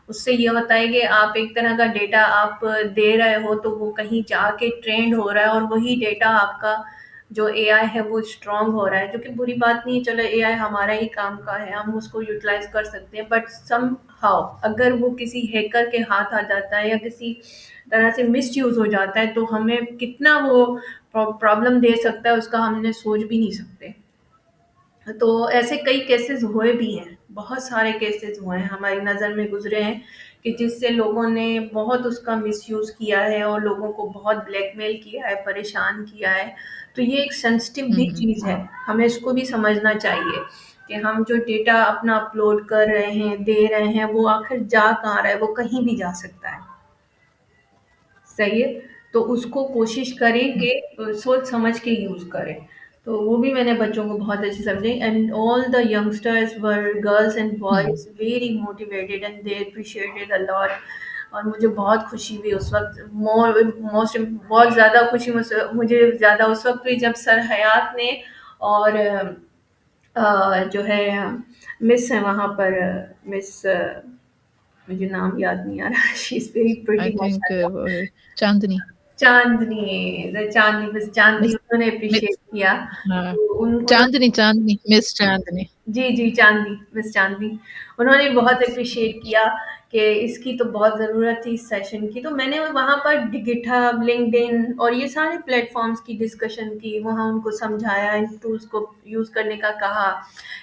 उससे ये होता है कि आप एक तरह का डेटा आप दे रहे हो तो वो कहीं जाके ट्रेंड हो रहा है, और वही डेटा आपका जो एआई है वो स्ट्रॉन्ग हो रहा है, जो कि बुरी बात नहीं है। चलो एआई हमारा ही काम का है, हम उसको यूटिलाइज़ कर सकते हैं, बट समहाउ अगर वो किसी हैकर के हाथ आ जाता है या किसी तरह से मिसयूज़ हो जाता है तो हमें कितना वो प्रॉब्लम दे सकता है उसका हमने सोच भी नहीं सकते। तो ऐसे कई केसेस हुए भी हैं, बहुत सारे केसेस हुए हैं, हमारी नज़र में गुज़रे हैं कि जिससे लोगों ने बहुत उसका मिसयूज़ किया है और लोगों को बहुत ब्लैकमेल किया है, परेशान किया है। तो ये एक सेंसिटिव हुँ, भी हुँ। चीज़ है, हमें इसको भी समझना चाहिए कि हम जो डेटा अपना अपलोड कर रहे हैं, दे रहे हैं, वो आखिर जा कहाँ रहा है, वो कहीं भी जा सकता है। सही है? तो उसको कोशिश करें हुँ, कि सोच समझ के यूज़ करें। तो वो भी मैंने बच्चों को बहुत अच्छे समझाई, and all the youngsters were girls and hmm. Boys very motivated and they appreciated a lot. और मुझे बहुत खुशी हुई उस वक़्त, बहुत ज़्यादा खुशी मुझे ज़्यादा उस वक़्त हुई जब सर हयात ने और जो है मिस है वहाँ पर, मिस मुझे नाम याद नहीं आ रहा she is very I pretty think माशाल्लाह। वो है चाँदनी, चाँदनी, मिस चाँदनी मिस उन्होंने मिस एप्रिशिएट किया। हाँ, तो उन उन्होंने चाँदनी, चाँदनी, मिस चाँदनी। जी, जी, चाँदनी, मिस चाँदनी। उन्होंने बहुत एप्रिशिएट किया कि इसकी तो बहुत ज़रूरत थी इस सेशन की। तो मैंने वहाँ पर गिटहब, लिंक्डइन और ये सारे प्लेटफ़ॉर्म्स की डिस्कशन की, वहाँ उनको समझाया, इन टूल्स को यूज़ करने का कहा।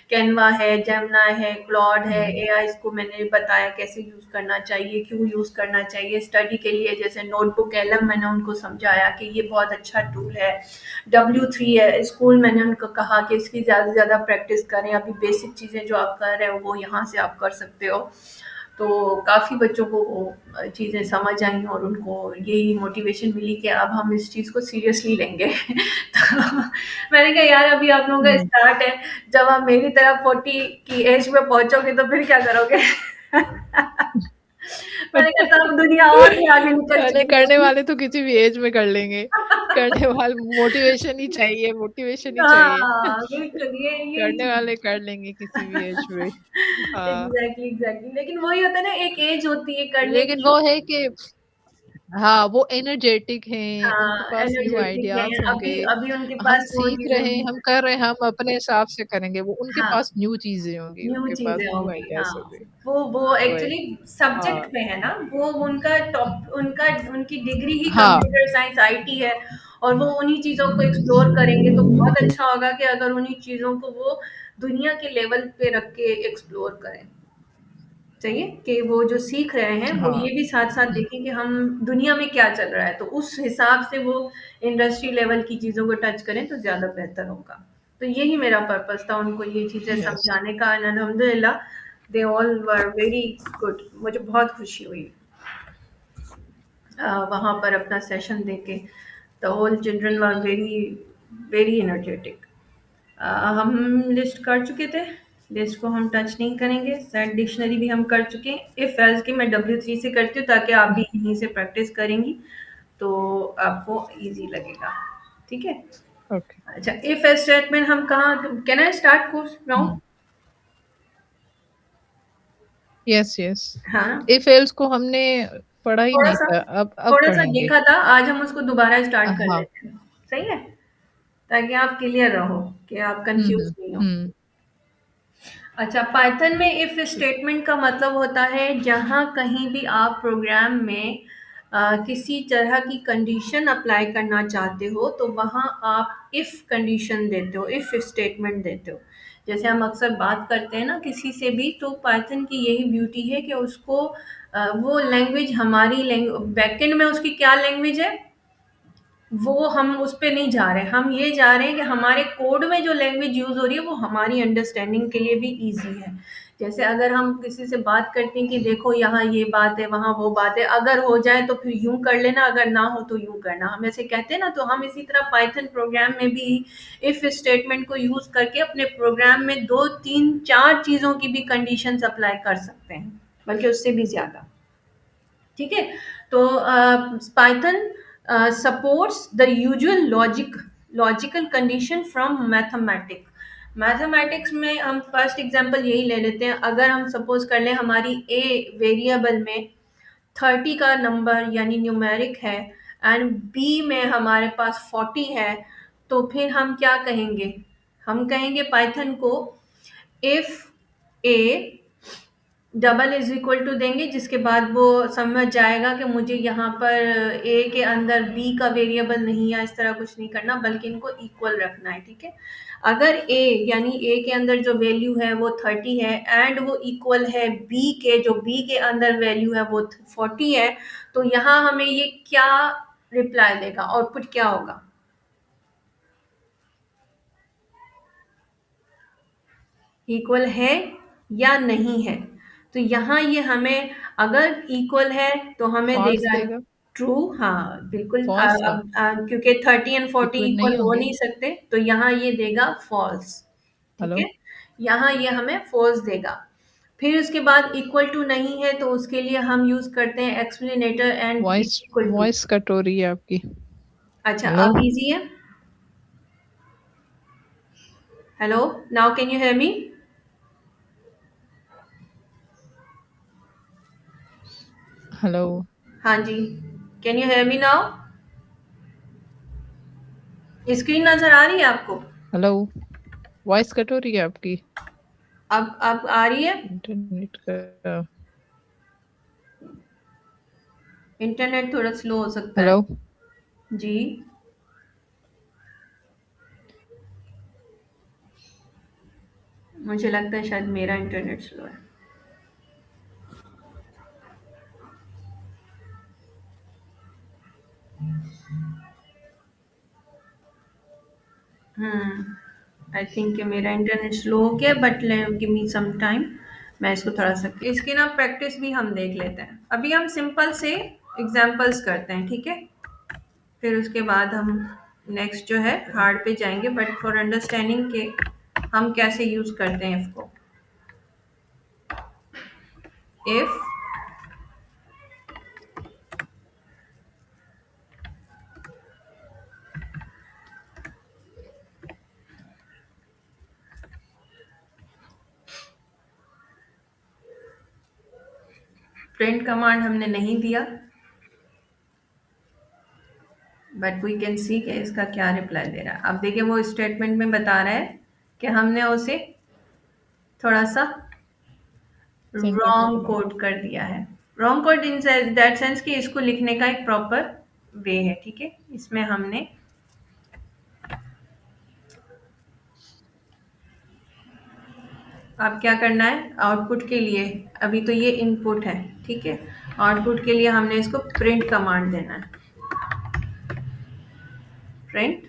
कैनवा है, जेमिनी है, क्लॉड है, हुँ, एआईज़ को मैंने बताया कैसे यूज़ करना चाहिए, क्यों यूज़ करना चाहिए। स्टडी के लिए जैसे नोटबुक एलएम मैंने उनको समझाया कि ये बहुत अच्छा टूल है। W3 है, स्कूल मैंने उनको कहा कि इसकी ज़्यादा से ज़्यादा प्रैक्टिस करें, अभी बेसिक चीज़ें जो आप कर रहे हो वो यहाँ से आप कर सकते हो। तो काफ़ी बच्चों को वो चीज़ें समझ आईं और उनको यही मोटिवेशन मिली कि अब हम इस चीज़ को सीरियसली लेंगे। तो मैंने कहा यार अभी आप लोगों का हुँ। स्टार्ट है, जब आप मेरी तरह 40 की एज में पहुँचोगे तो फिर क्या करोगे? मैंने कहा तब दुनिया और भी आगे निकल अरे चुकी करने होगी। वाले तो किसी भी एज में कर लेंगे। करने वाले मोटिवेशन ही चाहिए। हाँ, बिल्कुल ये करने वाले कर लेंगे किसी भी एज में। हाँ, एग्ज़ैक्टली, एग्ज़ैक्टली, लेकिन वही होता है ना, एक एज होती है करने लेकिन की। वो है कि हाँ, वो एनर्जेटिक हैं, उनके हाँ, पास न्यू एनर्जेटिक है, आइडियाज़ होंगे। अभी अभी उनके हम पास वो सीख चीज़ें रहे हैं, नहीं। हम कर रहे हैं, हम अपने हिसाब से करेंगे, वो उनके हाँ, पास न्यू चीज़ें होंगी, न्यू उनके पास चीज़ें न्यू होंगी, आइडियाज़ हाँ। होंगे। वो वही। एक्चुअली सब्जेक्ट हाँ, पे है ना, वो उनका टॉप उनका उनकी डिग्री ही हाँ, कंप्यूटर साइंस आईटी है, और वो उन्हीं चीज़ों को एक्सप्लोर करेंगे तो बहुत अच्छा होगा कि अगर उन्हीं चीज़ों को वो दुनिया के लेवल पे रख के एक्सप्लोर करें। चाहिए कि वो जो सीख रहे हैं वो हाँ, ये भी साथ-साथ देखें कि हम दुनिया में क्या चल रहा है, तो उस हिसाब से वो इंडस्ट्री लेवल की चीज़ों को टच करें तो ज़्यादा बेहतर होगा। तो यही मेरा पर्पज़ था उनको ये चीज़ें यस, समझाने का, एंड अल्हम्दुलिल्लाह they all were very good. मुझे बहुत खुशी हुई वहाँ पर अपना सेशन देके। The all children were very very energetic. हम लिस्ट कर चुके थे, लिस्ट को हम टच नहीं करेंगे। सेट डिक्शनरी भी हम कर चुके हैं। इफ एल्स की मैं W3 से करती हूँ ताकि आप भी यहीं से प्रैक्टिस करेंगी तो आपको इजी लगेगा। ठीक है। ओके। अच्छा, इफ एल्स स्टेटमेंट हम कहाँ, can I start course now? Hmm, yes, yes. हाँ, इफ एल्स को हमने पढ़ा ही थोड़ा नहीं सा था, अब थोड़ा सा पढ़ेंगे। देखा था, आज हम उसको दोबारा स्टार्ट कर हाँ। लेते हैं। सही है, ताकि आप क्लियर रहो, कि आप हुँ, कंफ्यूज हुँ, नहीं हो। हुँ। अच्छा, पाइथन में इफ स्टेटमेंट का मतलब होता है जहाँ कहीं भी आप प्रोग्राम में किसी तरह की कंडीशन अप्लाई करना चाहते हो तो वहाँ आप इफ कंडीशन देते हो, इफ स्टेटमेंट देते हो। जैसे हम अक्सर बात करते हैं ना किसी से भी, तो पाइथन की यही ब्यूटी है कि उसको वो लैंग्वेज हमारी बैकएंड में उसकी क्या लैंग्वेज है, वो हम उस पे नहीं जा रहे हैं। हम ये जा रहे हैं कि हमारे कोड में जो लैंग्वेज यूज़ हो रही है वो हमारी अंडरस्टैंडिंग के लिए भी ईज़ी है। जैसे अगर हम किसी से बात करते हैं कि देखो यहाँ ये बात है, वहाँ वो बात है, अगर हो जाए तो फिर यूँ कर लेना, अगर ना हो तो यूँ करना। हम ऐसे कहते हैं ना, तो हम इसी तरह पाइथन प्रोग्राम में भी इफ स्टेटमेंट को यूज़ करके अपने प्रोग्राम में 2, 3, 4 चीज़ों की भी कंडीशंस अप्लाई कर सकते हैं, बल्कि उससे भी ज़्यादा। ठीक है। तो Python supports the usual logical condition from mathematics. Mathematics में हम फर्स्ट एग्जांपल यही ले लेते हैं। अगर हम सपोज कर लें हमारी ए वेरिएबल में 30 का नंबर यानी न्यूमेरिक है, एंड बी में हमारे पास 40 है, तो फिर हम क्या कहेंगे? हम कहेंगे पाइथन को if A double is equal to देंगे, जिसके बाद वो समझ जाएगा कि मुझे यहाँ पर ए के अंदर बी का वेरिएबल नहीं या इस तरह कुछ नहीं करना, बल्कि इनको इक्वल रखना है। ठीक है। अगर ए यानी ए के अंदर जो वैल्यू है वो 30 है, एंड वो इक्वल है बी के, जो बी के अंदर वैल्यू है वो 40 है, तो यहाँ हमें ये क्या रिप्लाई देगा, आउटपुट क्या होगा? इक्वल है या नहीं है? तो यहाँ ये हमें, अगर इक्वल है तो हमें फ़ॉल्स देगा देगा, ट्रू। हाँ, बिल्कुल। फ़ॉल्स है, क्योंकि 30 एंड 40 इक्वल इक्वल नहीं हो होंगे। नहीं सकते, तो यहाँ ये देगा फॉल्स। ठीक हेलो? है। यहाँ ये हमें फॉल्स देगा। फिर उसके बाद इक्वल टू नहीं है तो उसके लिए हम यूज करते हैं explanator and is voice equal to. Voice cut हो रही है आपकी। अच्छा, हेलो? अब इजी है। Hello, now can you hear me? Hello? हाँ जी, can you hear me now? Screen नजर आ रही है आपको? हेलो? वॉइस कट हो रही है आपकी। अब आ रही है? इंटरनेट का इंटरनेट थोड़ा स्लो हो सकता है। हेलो? जी, मुझे लगता है शायद मेरा इंटरनेट स्लो है। आई थिंक कि मेरा इंटरनेट स्लो हो गया, but give me some time. मैं इसको थोड़ा सा, इसकी ना प्रैक्टिस भी हम देख लेते हैं। अभी हम सिंपल से एग्जांपल्स करते हैं, ठीक है? फिर उसके बाद हम नेक्स्ट जो है हार्ड पे जाएंगे, बट फॉर अंडरस्टैंडिंग के हम कैसे यूज करते हैं इसको। इफ प्रिंट कमांड हमने नहीं दिया, बट वी कैन सी कि इसका क्या रिप्लाई दे रहा है। अब देखिए वो स्टेटमेंट में बता रहा है कि हमने उसे थोड़ा सा सिंपल कर रॉन्ग दिया। कोड कर दिया है। Wrong code in that sense कि इसको लिखने का एक प्रॉपर वे है, ठीक है। इसमें हमने अब क्या करना है आउटपुट के लिए, अभी तो ये इनपुट है, ठीक है। आउटपुट के लिए हमने इसको प्रिंट कमांड देना है, प्रिंट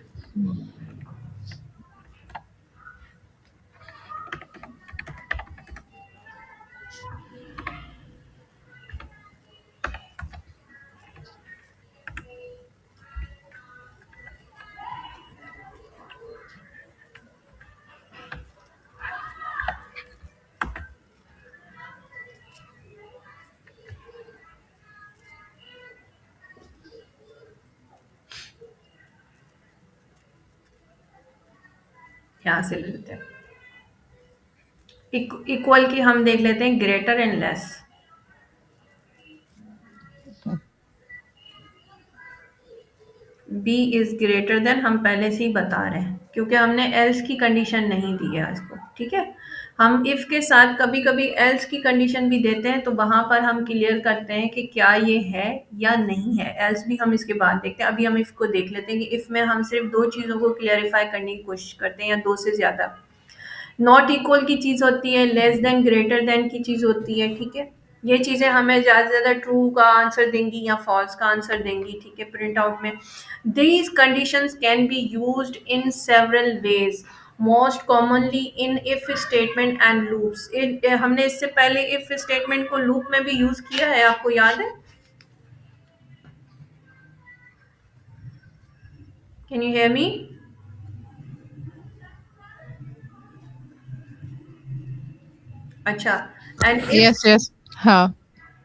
यहाँ से ले लेते हैं। इक्वल की हम देख लेते हैं greater and less. B is greater than हम पहले से ही बता रहे हैं, क्योंकि हमने एल्स की कंडीशन नहीं दी है इसको, ठीक है। हम इफ के साथ कभी कभी एल्स की कंडीशन भी देते हैं, तो वहां पर हम क्लियर करते हैं कि क्या ये है या नहीं है। एल्स भी हम इसके बाद देखते हैं। अभी हम इफ को देख लेते हैं कि इफ में हम सिर्फ दो चीजों को क्लियरिफाई करने की कोशिश करते हैं, या दो से ज्यादा। नॉट इक्वल की चीज होती है, लेस देन ग्रेटर देन की चीज होती है, ठीक है। ये चीजें हमें ज्यादा से ज्यादा ट्रू का आंसर देंगी या फॉल्स का आंसर देंगी, ठीक है, प्रिंट आउट में। These conditions can be used in several ways, most commonly in if statement and loops. हमने इससे पहले इफ स्टेटमेंट को लूप में भी यूज किया है, आपको याद है? Can you hear me? अच्छा। And if yes, yes. हाँ,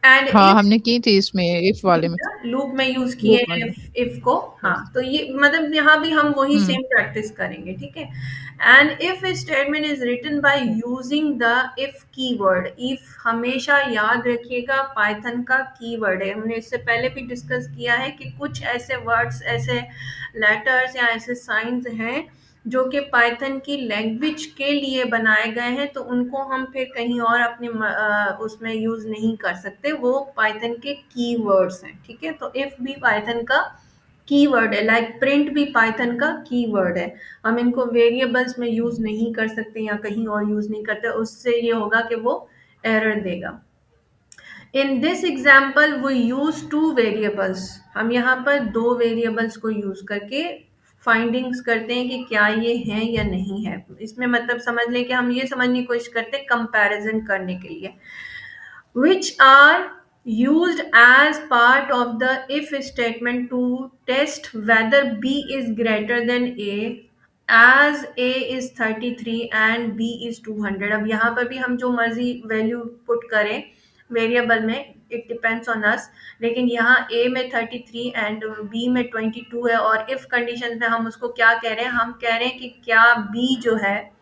एंड हाँ, इफ हमने की थी इसमें इफ वाले में, लूप में यूज किए लूप हैं वाले में। इफ को। हाँ, यस। तो ये मतलब यहाँ भी हम वही हुँ, सेम प्रैक्टिस करेंगे, ठीक है। And if statement is written by using the if keyword. If हमेशा याद रखिएगा पाइथन का कीवर्ड है। हमने इससे पहले भी डिस्कस किया है कि कुछ ऐसे वर्ड्स, ऐसे लेटर्स या ऐसे साइंस हैं जो कि पाइथन की लैंग्वेज के लिए बनाए गए हैं, तो उनको हम फिर कहीं और अपने उसमें यूज नहीं कर सकते। वो पाइथन के कीवर्ड्स हैं, ठीक है। तो इफ भी पाइथन का कीवर्ड है, लाइक प्रिंट भी पाइथन का कीवर्ड है। हम इनको वेरिएबल्स में यूज नहीं कर सकते या कहीं और यूज नहीं करते, उससे ये होगा कि वो एरर देगा। In this example we use two variables. हम यहाँ पर दो वेरिएबल्स को यूज करके फाइंडिंग्स करते हैं कि क्या ये है या नहीं है। इसमें मतलब समझ लें कि हम ये समझने की कोशिश करते हैं कंपैरिजन करने के लिए, which are used as part of the if statement to test whether b is greater than a, as a is 33 and b is 200। अब यहाँ पर भी हम जो मर्जी वैल्यू पुट करें वेरिएबल में, इट डिपेंड्स ऑन अस। लेकिन यहाँ a में 33 एंड b में 22 है, और इफ कंडीशन में हम उसको क्या कह रहे हैं, हम कह रहे हैं कि क्या b जो है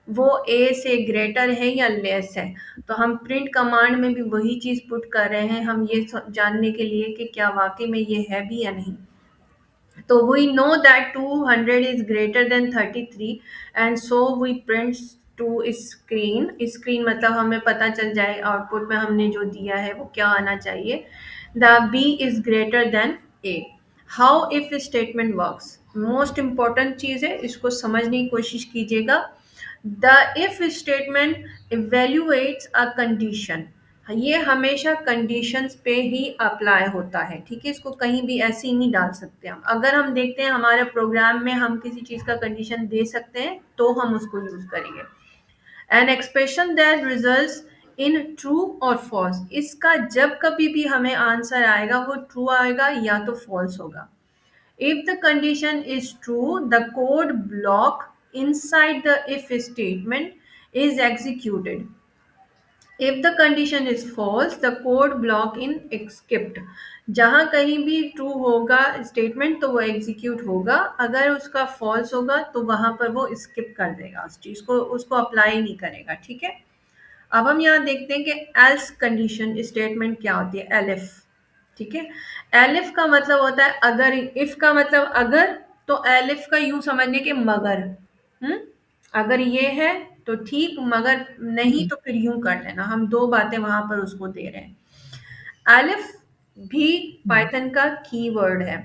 वो ए से ग्रेटर है या लेस है। तो हम प्रिंट कमांड में भी वही चीज पुट कर रहे हैं, हम ये जानने के लिए कि क्या वाकई में ये है भी या नहीं। तो we know that 200 is greater than 33 and so we print to screen. Screen मतलब हमें पता चल जाए आउटपुट में हमने जो दिया है वो क्या आना चाहिए। The B is greater than A. How if statement works, most important चीज है, इसको समझने की कोशिश कीजिएगा। The if statement evaluates a condition. ये हमेशा कंडीशंस पे ही अप्लाई होता है, ठीक है। इसको कहीं भी ऐसे ही नहीं डाल सकते हम। अगर हम देखते हैं हमारे प्रोग्राम में हम किसी चीज का कंडीशन दे सकते हैं तो हम उसको यूज करेंगे। An expression that results in true और फॉल्स, इसका जब कभी भी हमें आंसर आएगा वो ट्रू आएगा या तो फॉल्स होगा। If the condition is true, the code block inside the if statement is executed. If the condition is false, the code block in skipped। जहां कहीं भी ट्रू होगा स्टेटमेंट तो वो एग्जीक्यूट होगा, अगर उसका फॉल्स होगा तो वहां पर वो स्किप कर देगा, उस चीज को उसको अप्लाई नहीं करेगा, ठीक है। अब हम यहाँ देखते हैं कि एल्स कंडीशन स्टेटमेंट क्या होती है, एलिफ। ठीक है, एलिफ का मतलब होता है अगर, इफ का मतलब अगर, तो एलिफ का यूं समझने के मगर। हम्म, अगर ये है तो ठीक, मगर नहीं हुँ, तो फिर यूं कर लेना। हम दो बातें वहां पर उसको दे रहे हैं। एलिफ भी हुँ, पाइथन का कीवर्ड है।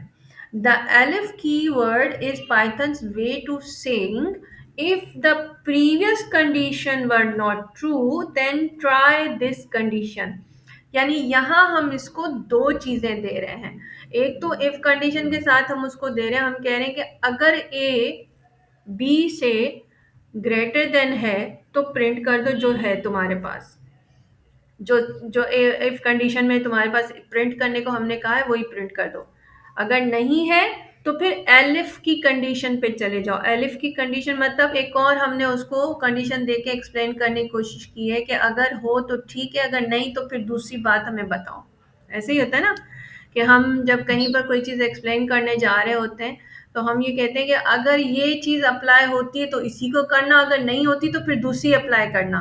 The elif keyword is Python's way to saying if the previous condition were not true then try this condition। यानी यहां हम इसको दो चीजें दे रहे हैं। एक तो इफ कंडीशन के साथ हम उसको दे रहे हैं, हम कह रहे हैं कि अगर ए बी से ग्रेटर देन है तो प्रिंट कर दो जो है तुम्हारे पास, जो जो इफ कंडीशन में तुम्हारे पास प्रिंट करने को हमने कहा है वही प्रिंट कर दो। अगर नहीं है तो फिर एलिफ की कंडीशन पे चले जाओ। एलिफ की कंडीशन मतलब एक और हमने उसको कंडीशन देके एक्सप्लेन करने की कोशिश की है कि अगर हो तो ठीक है, अगर नहीं तो फिर दूसरी बात हमें बताओ। ऐसे ही होता है ना कि हम जब कहीं पर कोई चीज़ एक्सप्लेन करने जा रहे होते हैं तो हम ये कहते हैं कि अगर ये चीज़ अप्लाई होती है तो इसी को करना, अगर नहीं होती तो फिर दूसरी अप्लाई करना।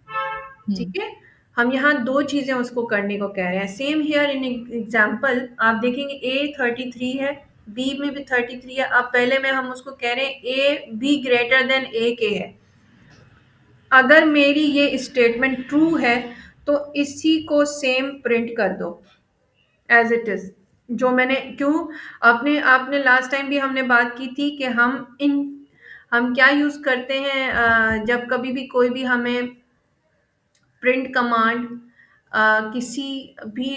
हुँ। ठीक है, हम यहाँ दो चीजें उसको करने को कह रहे हैं। सेम हियर इन एग्जाम्पल आप देखेंगे A33 है, बी में भी 33 है। अब पहले में हम उसको कह रहे हैं ए बी ग्रेटर देन ए के है। अगर मेरी ये स्टेटमेंट ट्रू है तो इसी को सेम प्रिंट कर दो एज इट इज। जो मैंने क्यों, आपने आपने लास्ट टाइम भी हमने बात की थी कि हम क्या यूज करते हैं जब कभी भी कोई भी हमें प्रिंट कमांड किसी भी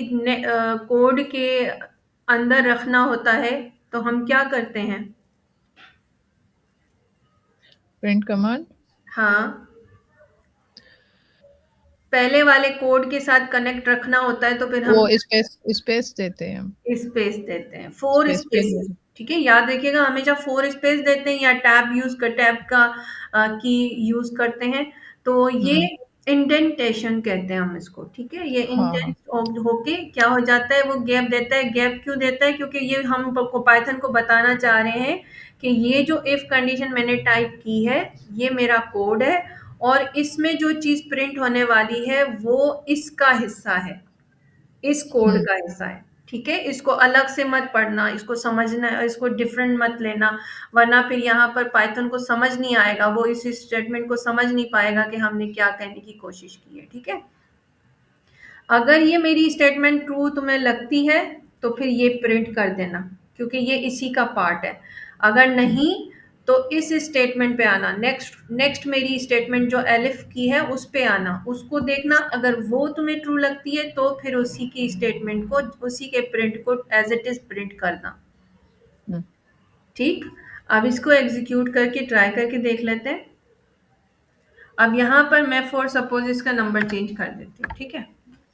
कोड के अंदर रखना होता है तो हम क्या करते हैं? प्रिंट कमांड हाँ, पहले वाले कोड के साथ कनेक्ट रखना होता है तो फिर वो हम स्पेस स्पेस देते हैं हम, स्पेस देते हैं, फोर स्पेस फिल स्पेसेस। हो ठीक है, याद रखिएगा हमेशा फोर स्पेस देते हैं या टैब का की यूज करते हैं। तो ये हुँ, इंडेंटेशन कहते हैं हम इसको। ठीक है, ये हाँ, हाँ। इंडेंट होके क्या हो जाता है, वो गैप देता है। गैप क्यों देता है? क्योंकि ये हम पाइथन को बताना चाह रहे हैं कि ये जो इफ कंडीशन मैंने टाइप की है ये मेरा कोड है और इसमें जो चीज प्रिंट होने वाली है वो इसका हिस्सा है, इस कोड हुँ, का हिस्सा है। ठीक है, इसको अलग से मत पढ़ना, इसको समझना, इसको डिफरेंट मत लेना, वरना फिर यहाँ पर पाइथन को समझ नहीं आएगा, वो इस स्टेटमेंट को समझ नहीं पाएगा कि हमने क्या कहने की कोशिश की है। ठीक है, अगर ये मेरी स्टेटमेंट ट्रू तुम्हें लगती है तो फिर ये प्रिंट कर देना क्योंकि ये इसी का पार्ट है। अगर हुँ, नहीं तो इस स्टेटमेंट पे आना, नेक्स्ट नेक्स्ट मेरी स्टेटमेंट जो एलिफ की है उस पे आना, उसको देखना। अगर वो तुम्हें ट्रू लगती है तो फिर उसी की स्टेटमेंट को, उसी के प्रिंट को एज इट इज प्रिंट करना। हुँ। ठीक, अब इसको एग्जीक्यूट करके ट्राई करके देख लेते हैं। अब यहाँ पर मैं फॉर सपोज इसका नंबर चेंज कर देती हूँ। ठीक है,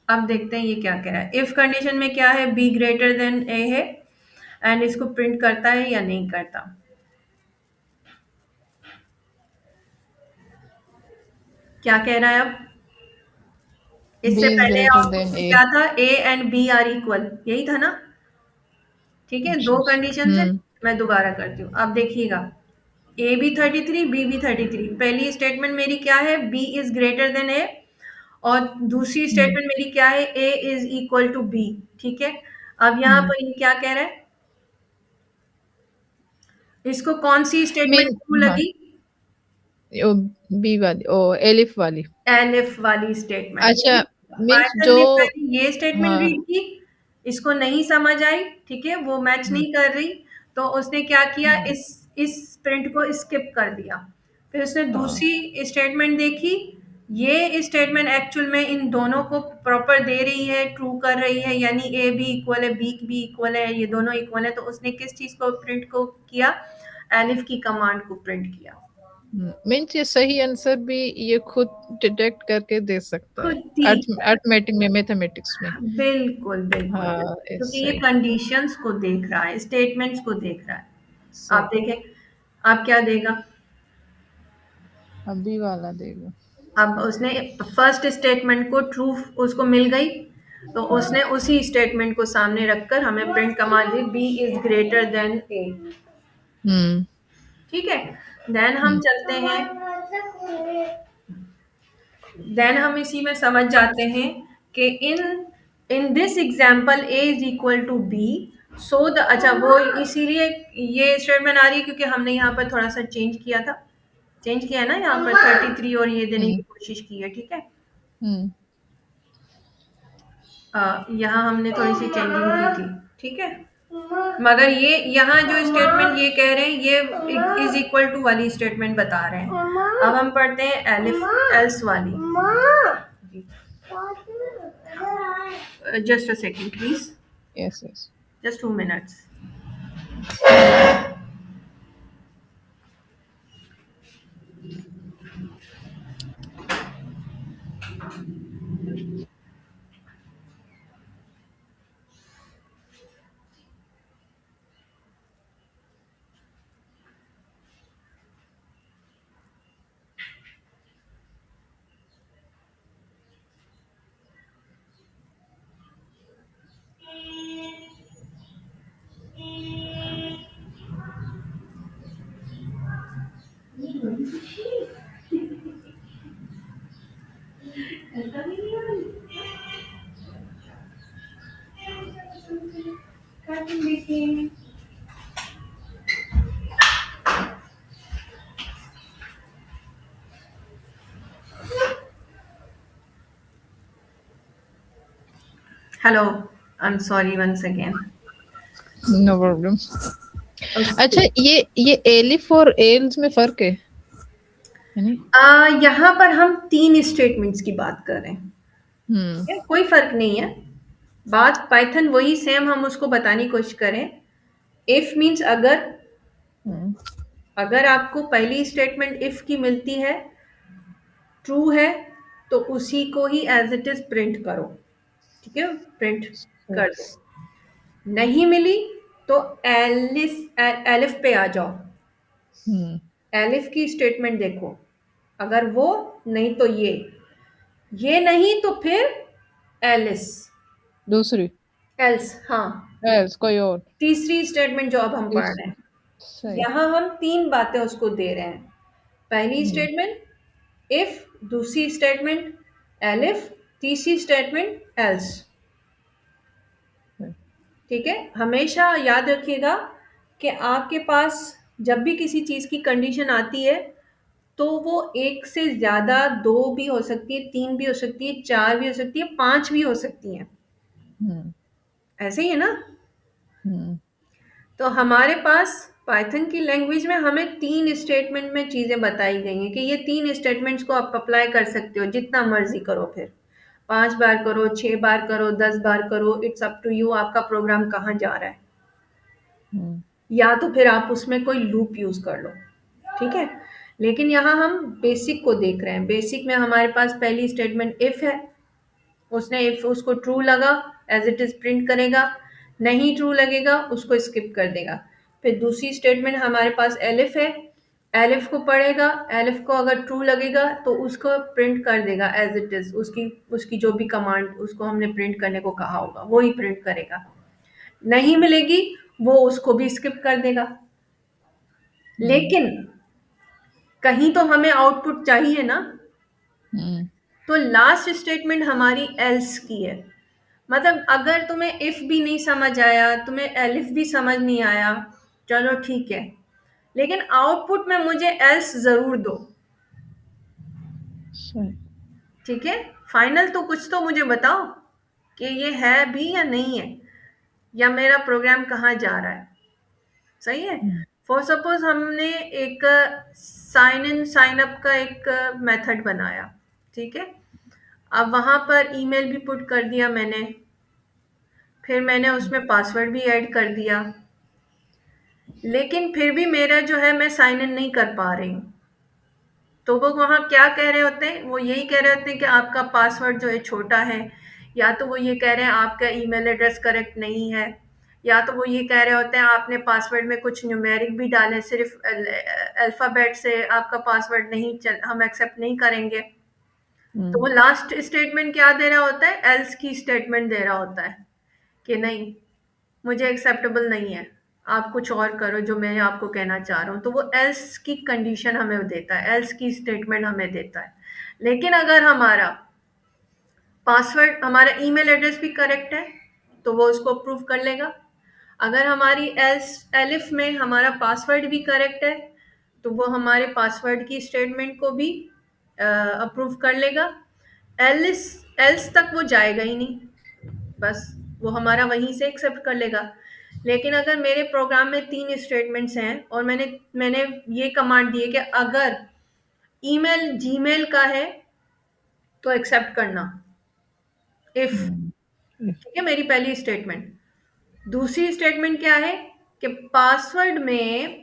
अब देखते हैं ये क्या कह रहा है। इफ कंडीशन में क्या है, बी ग्रेटर देन ए है एंड इसको प्रिंट करता है या नहीं करता। क्या कह रहा है अब? बी इससे इज़ पहले ग्रेटर आउटपुट देन में ए। क्या था, A and B are equal, यही था ना। ठीक है, दो अच्छा, कंडीशन है। हुँ, मैं दोबारा करती हूँ, अब देखिएगा। ए बी 33, बी भी 33। पहली स्टेटमेंट मेरी क्या है, बी इज ग्रेटर देन ए। और दूसरी हुँ, स्टेटमेंट मेरी क्या है, ए इज इक्वल टू बी। ठीक है, अब यहाँ हुँ। पर ये क्या कह रहा है, इसको कौन सी स्टेटमेंट मीन ट्रू हाँ, लगी? ओ बी वाली ओ एलिफ वाली। एलिफ वाली स्टेटमेंट। अच्छा, मीन्स पाइथन जो ने पहले ये स्टेटमेंट हाँ, रीड की, इसको नहीं समझ आई, ठीक है, वो मैच हुँ, नहीं कर रही, तो उसने क्या किया, हुँ, इस प्रिंट को स्किप कर दिया। फिर उसने हाँ, दूसरी स्टेटमेंट देखी, ये स्टेटमेंट एक्चुअल में इन दोनों को प्रॉपर दे रही है, ट्रू कर रही है, यानी ए बी इक्वल है, बी भी इक्वल है, ये दोनों इक्वल है। तो उसने किस चीज को प्रिंट को किया, एलिफ की कमांड को प्रिंट किया। मीन्स ये सही आंसर भी ये खुद डिटेक्ट करके दे सकता है, खुद ही, अरिथमेटिक में, मैथमेटिक्स में। बिल्कुल बिल्कुल हाँ, बिल्कुल, क्योंकि ऐसा ये ही, कंडीशंस को देख रहा है, स्टेटमेंट्स को देख रहा है। आप सही। देखें, आप क्या देगा। अभी वाला देगा। अब उसने फर्स्ट स्टेटमेंट को ट्रू उसको मिल गई, तो उसने उसी स्टेटमेंट को सामने रखकर हमें प्रिंट कमांड दी, B is greater than A. हुँ, ठीक है, देन हम हुँ, चलते हैं देन हम इसी में समझ जाते हैं कि in in this example A is equal to B, so the, अच्छा वो इसीलिए ये स्टेटमेंट आ रही है क्योंकि हमने यहाँ पर थोड़ा सा चेंज किया था, चेंज किया है ना यहाँ पर 33 और ये देने की हुँ, कोशिश की है, ठीक है। हुँ, यहाँ हमने थोड़ी सी चेंजिंग की थी, ठीक है। मगर ये यहाँ जो स्टेटमेंट ये कह रहे हैं ये इज इक्वल टू वाली स्टेटमेंट बता रहे हैं। अब हम पढ़ते हैं एलिफ एल्स वाली। Just a second please, yes, yes. Just 2 minutes। Hello, I am sorry once again. No problem. अच्छा, ये एलिफ और एल्स में फ़र्क है नहीं? यहाँ पर हम 3 स्टेटमेंट्स की बात कर रहे हैं, हुँ, ठीक है? कोई फ़र्क नहीं है। बात पाइथन वही सेम हम उसको बताने की कोशिश करें। इफ मीन्स अगर, हुँ, अगर आपको पहली स्टेटमेंट इफ की मिलती है, ट्रू है, तो उसी को ही एज इट इज प्रिंट करो, ठीक है, प्रिंट सही। कर दो। नहीं मिली तो एलिफ पे आ जाओ, हुँ, एलिफ की स्टेटमेंट देखो, अगर वो नहीं तो ये नहीं तो फिर एलिस, दूसरी, एल्स, हाँ, एल्स कोई और। तीसरी स्टेटमेंट जो अब हम पढ़ इस रहे हैं। सही। यहाँ हम 3 बातें उसको दे रहे हैं। पहली हुँ, स्टेटमेंट इफ, दूसरी स्टेटमेंट एलिफ, तीसरी स्टेटमेंट एल्स, सही। ठीक है। हमेशा याद रखिएगा कि आपके पास जब भी किसी चीज़ की कंडीशन आती है तो वो एक से ज़्यादा, दो भी हो सकती है, तीन भी हो सकती है, चार भी हो सकती है, पांच भी हो सकती हैं, हुँ, ऐसे ही है ना। हुँ, तो हमारे पास पाइथन की लैंग्वेज में हमें 3 स्टेटमेंट में चीज़ें बताई गई हैं कि ये 3 स्टेटमेंट्स को आप अप्लाई कर सकते हो, जितना मर्ज़ी करो फिर। 5 बार करो, 6 बार करो, 10 बार करो, इट्स अप टू यू, आपका प्रोग्राम कहाँ जा रहा है। हुँ, या तो फिर आप उसमें कोई लूप यूज़ कर लो, ठीक है। लेकिन यहाँ हम बेसिक को देख रहे हैं। बेसिक में हमारे पास पहली स्टेटमेंट इफ़ है, उसने इफ उसको ट्रू लगा एज इट इज प्रिंट करेगा, नहीं ट्रू लगेगा उसको स्किप कर देगा। फिर दूसरी स्टेटमेंट हमारे पास एलिफ है, एलिफ को पढ़ेगा, एलिफ को अगर ट्रू लगेगा तो उसको प्रिंट कर देगा एज इट इज, उसकी उसकी जो भी कमांड उसको हमने प्रिंट करने को कहा होगा वो ही प्रिंट करेगा। नहीं मिलेगी वो उसको भी स्किप कर देगा। हुँ, लेकिन कहीं तो हमें आउटपुट चाहिए ना, हुँ, तो लास्ट स्टेटमेंट हमारी एल्स की है। मतलब अगर तुम्हें इफ भी नहीं समझ आया, तुम्हें एलिफ भी समझ नहीं आया, चलो ठीक है, लेकिन आउटपुट में मुझे एल्स जरूर दो, सही। ठीक है। फाइनल तो कुछ तो मुझे बताओ कि ये है भी या नहीं है, या मेरा प्रोग्राम कहाँ जा रहा है, सही है। हुँ, फॉर सपोज हमने एक साइन इन साइन अप का एक मेथड बनाया, ठीक है। अब वहां पर ईमेल भी पुट कर दिया मैंने, फिर मैंने उसमें पासवर्ड भी ऐड कर दिया, लेकिन फिर भी मेरा जो है मैं साइन इन नहीं कर पा रही हूँ। तो वो वहाँ क्या कह रहे होते हैं, वो यही कह रहे होते हैं कि आपका पासवर्ड जो है छोटा है, या तो वो ये कह रहे हैं आपका ईमेल एड्रेस करेक्ट नहीं है, या तो वो ये कह रहे होते हैं आपने पासवर्ड में कुछ न्यूमेरिक भी डाले, सिर्फ अल्फ़ाबेट से आपका पासवर्ड नहीं चल, हम एक्सेप्ट नहीं करेंगे। तो वो हुँ, लास्ट स्टेटमेंट क्या दे रहा होता है, एल्स की स्टेटमेंट दे रहा होता है कि नहीं, मुझे एक्सेप्टेबल नहीं है। आप कुछ और करो जो मैं आपको कहना चाह रहा हूँ, तो वो एल्स की कंडीशन हमें देता है, एल्स की स्टेटमेंट हमें देता है। लेकिन अगर हमारा पासवर्ड, हमारा ईमेल एड्रेस भी करेक्ट है तो वो उसको अप्रूव कर लेगा। अगर हमारी एल्स एलिफ में हमारा पासवर्ड भी करेक्ट है तो वो हमारे पासवर्ड की स्टेटमेंट को भी अप्रूव कर लेगा। एल्स एल्स तक वो जाएगा ही नहीं, बस वो हमारा वहीं से एक्सेप्ट कर लेगा। लेकिन अगर मेरे प्रोग्राम में 3 स्टेटमेंट्स हैं और मैंने मैंने ये कमांड दी है कि अगर ईमेल जीमेल का है तो एक्सेप्ट करना, इफ, ठीक है, मेरी पहली स्टेटमेंट। दूसरी स्टेटमेंट क्या है कि पासवर्ड में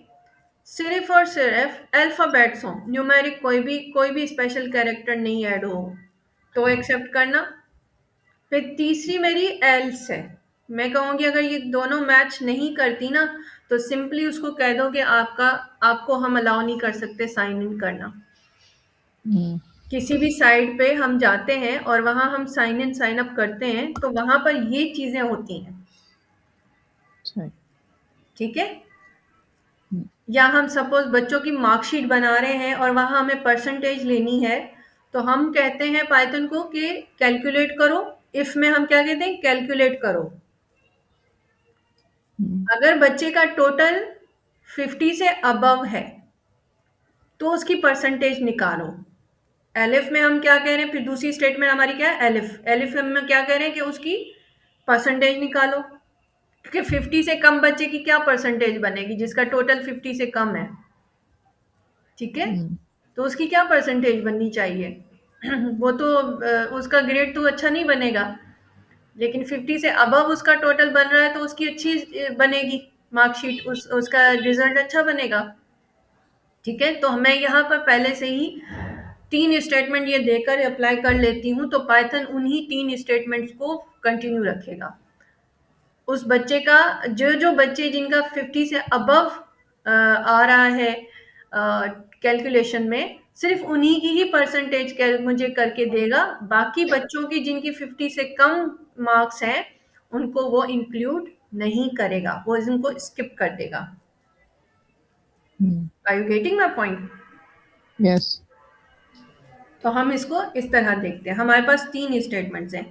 सिर्फ और सिर्फ अल्फाबेट्स हों, न्यूमेरिक कोई भी स्पेशल कैरेक्टर नहीं ऐड हो, तो एक्सेप्ट करना। फिर तीसरी मेरी एल्स है, मैं कहूँगी अगर ये दोनों मैच नहीं करती ना तो सिंपली उसको कह दो कि आपको हम अलाउ नहीं कर सकते साइन इन करना। किसी भी साइट पे हम जाते हैं और वहां हम साइन इन साइन अप करते हैं तो वहां पर ये चीजें होती हैं, ठीक है। या हम सपोज बच्चों की मार्कशीट बना रहे हैं और वहां हमें परसेंटेज लेनी है, तो हम कहते हैं पाइथन को कि कैलकुलेट करो। इफ में हम क्या कहते हैं, कैलकुलेट करो। अगर बच्चे का टोटल 50 से अबव है तो उसकी परसेंटेज निकालो। एलिफ में हम क्या कह रहे हैं, फिर दूसरी स्टेटमेंट हमारी क्या है, एलिफ। एलिफ में हम क्या कह रहे हैं कि उसकी परसेंटेज निकालो, क्योंकि 50 से कम बच्चे की क्या परसेंटेज बनेगी, जिसका टोटल 50 से कम है, ठीक है। तो उसकी क्या परसेंटेज बननी चाहिए वो तो उसका ग्रेड तो अच्छा नहीं बनेगा, लेकिन 50 से अबव उसका टोटल बन रहा है तो उसकी अच्छी बनेगी मार्कशीट, उसका रिजल्ट अच्छा बनेगा, ठीक है। तो मैं यहाँ पर पहले से ही 3 स्टेटमेंट ये देकर अप्लाई कर लेती हूँ, तो पाइथन उन्हीं 3 स्टेटमेंट्स को कंटिन्यू रखेगा। उस बच्चे का जो बच्चे जिनका 50 से अबव आ रहा है कैलकुलेशन में, सिर्फ उन्हीं की ही परसेंटेज मुझे करके देगा। बाकी बच्चों की जिनकी 50 से कम मार्क्स हैं उनको वो इंक्लूड नहीं करेगा, वो इनको स्किप कर देगा। Are you getting my point? Yes. तो हम इसको इस तरह देखते हैं, हमारे पास 3 स्टेटमेंट्स हैं।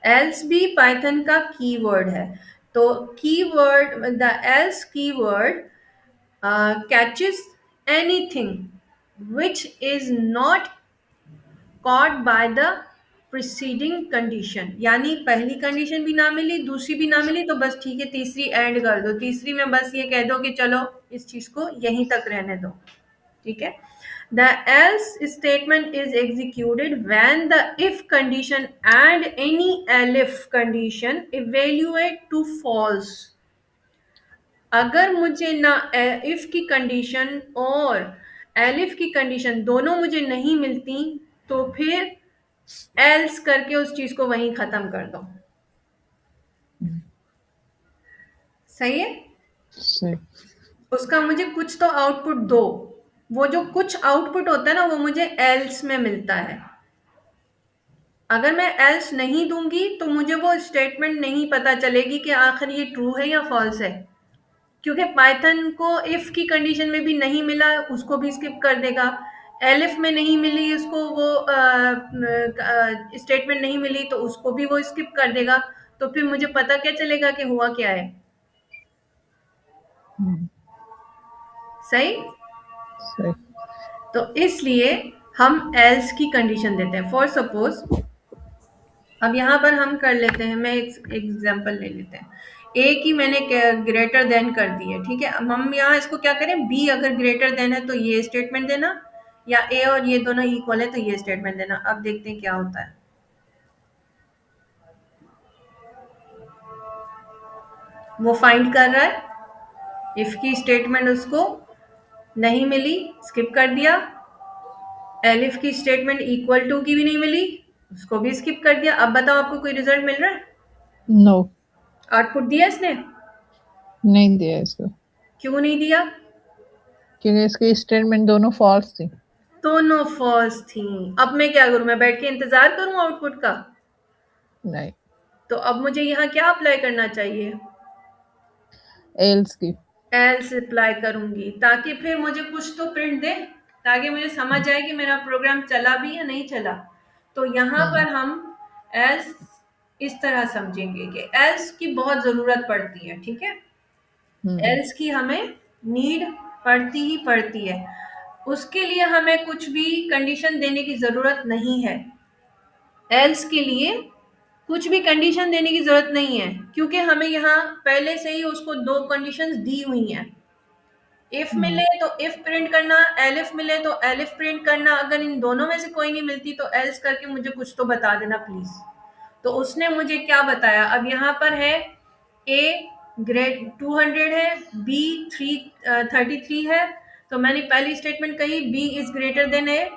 एल्स भी पाइथन का कीवर्ड है, तो keyword, the else keyword catches anything which is not caught by the preceding condition। यानी पहली कंडीशन भी ना मिली, दूसरी भी ना मिली, तो बस ठीक है तीसरी एंड कर दो। तीसरी में बस ये कह दो कि चलो इस चीज को यहीं तक रहने दो, ठीक है। The else statement is executed when the if condition and any elif condition evaluate to false। अगर मुझे ना इफ की कंडीशन और एलिफ की कंडीशन दोनों मुझे नहीं मिलती तो फिर एल्स करके उस चीज को वहीं खत्म कर दो। सही है? सही। उसका मुझे कुछ तो आउटपुट दो। वो जो कुछ आउटपुट होता है ना वो मुझे एल्स में मिलता है। अगर मैं एल्स नहीं दूंगी तो मुझे वो स्टेटमेंट नहीं पता चलेगी कि आखिर ये ट्रू है या फॉल्स है, क्योंकि पाइथन को इफ की कंडीशन में भी नहीं मिला उसको भी स्किप कर देगा, एलिफ में नहीं मिली उसको, वो स्टेटमेंट नहीं मिली तो उसको भी वो स्किप कर देगा। तो फिर मुझे पता क्या चलेगा कि हुआ क्या है? सही? सही। तो इसलिए हम एल्स की कंडीशन देते हैं। फॉर सपोज अब यहाँ पर हम कर लेते हैं, मैं एक एग्जांपल ले लेते हैं। ए की मैंने ग्रेटर देन कर दी है, ठीक है। अब हम यहाँ इसको क्या करें, बी अगर ग्रेटर देन है तो ये स्टेटमेंट देना, या ए और ये दोनों इक्वल है तो ये स्टेटमेंट देना। अब देखते हैं क्या होता है। वो फाइंड कर रहा है, इफ की स्टेटमेंट उसको नहीं मिली, स्किप कर दिया। एलिफ की स्टेटमेंट इक्वल टू की भी नहीं मिली, उसको भी स्किप कर दिया। अब बताओ आपको कोई रिजल्ट मिल रहा है? नो। आउटपुट दिया इसने? नहीं दिया इसको। क्यों नहीं दिया? क्योंकि इसकी स्टेटमेंट दोनों फॉल्स थी। दोनों फॉल्स थी। अब मैं क्या करूं, मैं बैठ के इंतजार करूं आउटपुट का? नहीं। तो अब मुझे यहाँ क्या अप्लाई करना चाहिए? एल्स की। एल्स अप्लाई करूंगी ताकि फिर मुझे कुछ तो प्रिंट दे, ताकि मुझे समझ आए कि मेरा प्रोग्राम चला भी या नहीं चला। तो यहाँ हुँ, पर हम एल्स इस तरह समझेंगे कि एल्स की बहुत जरूरत पड़ती है, ठीक है। हुँ, एल्स की हमें नीड पड़ती ही पड़ती है। उसके लिए हमें कुछ भी कंडीशन देने की जरूरत नहीं है। एल्स के लिए कुछ भी कंडीशन देने की जरूरत नहीं है, क्योंकि हमें यहाँ पहले से ही उसको दो कंडीशंस दी हुई हैं। इफ हुँ, मिले तो इफ प्रिंट करना, एलिफ मिले तो एलिफ प्रिंट करना। अगर इन दोनों में से कोई नहीं मिलती तो एल्स करके मुझे कुछ तो बता देना प्लीज। तो उसने मुझे क्या बताया, अब यहाँ पर है ए ग्रेड 200 है, बी 33 है। तो मैंने पहली स्टेटमेंट कही बी इज ग्रेटर देन ए,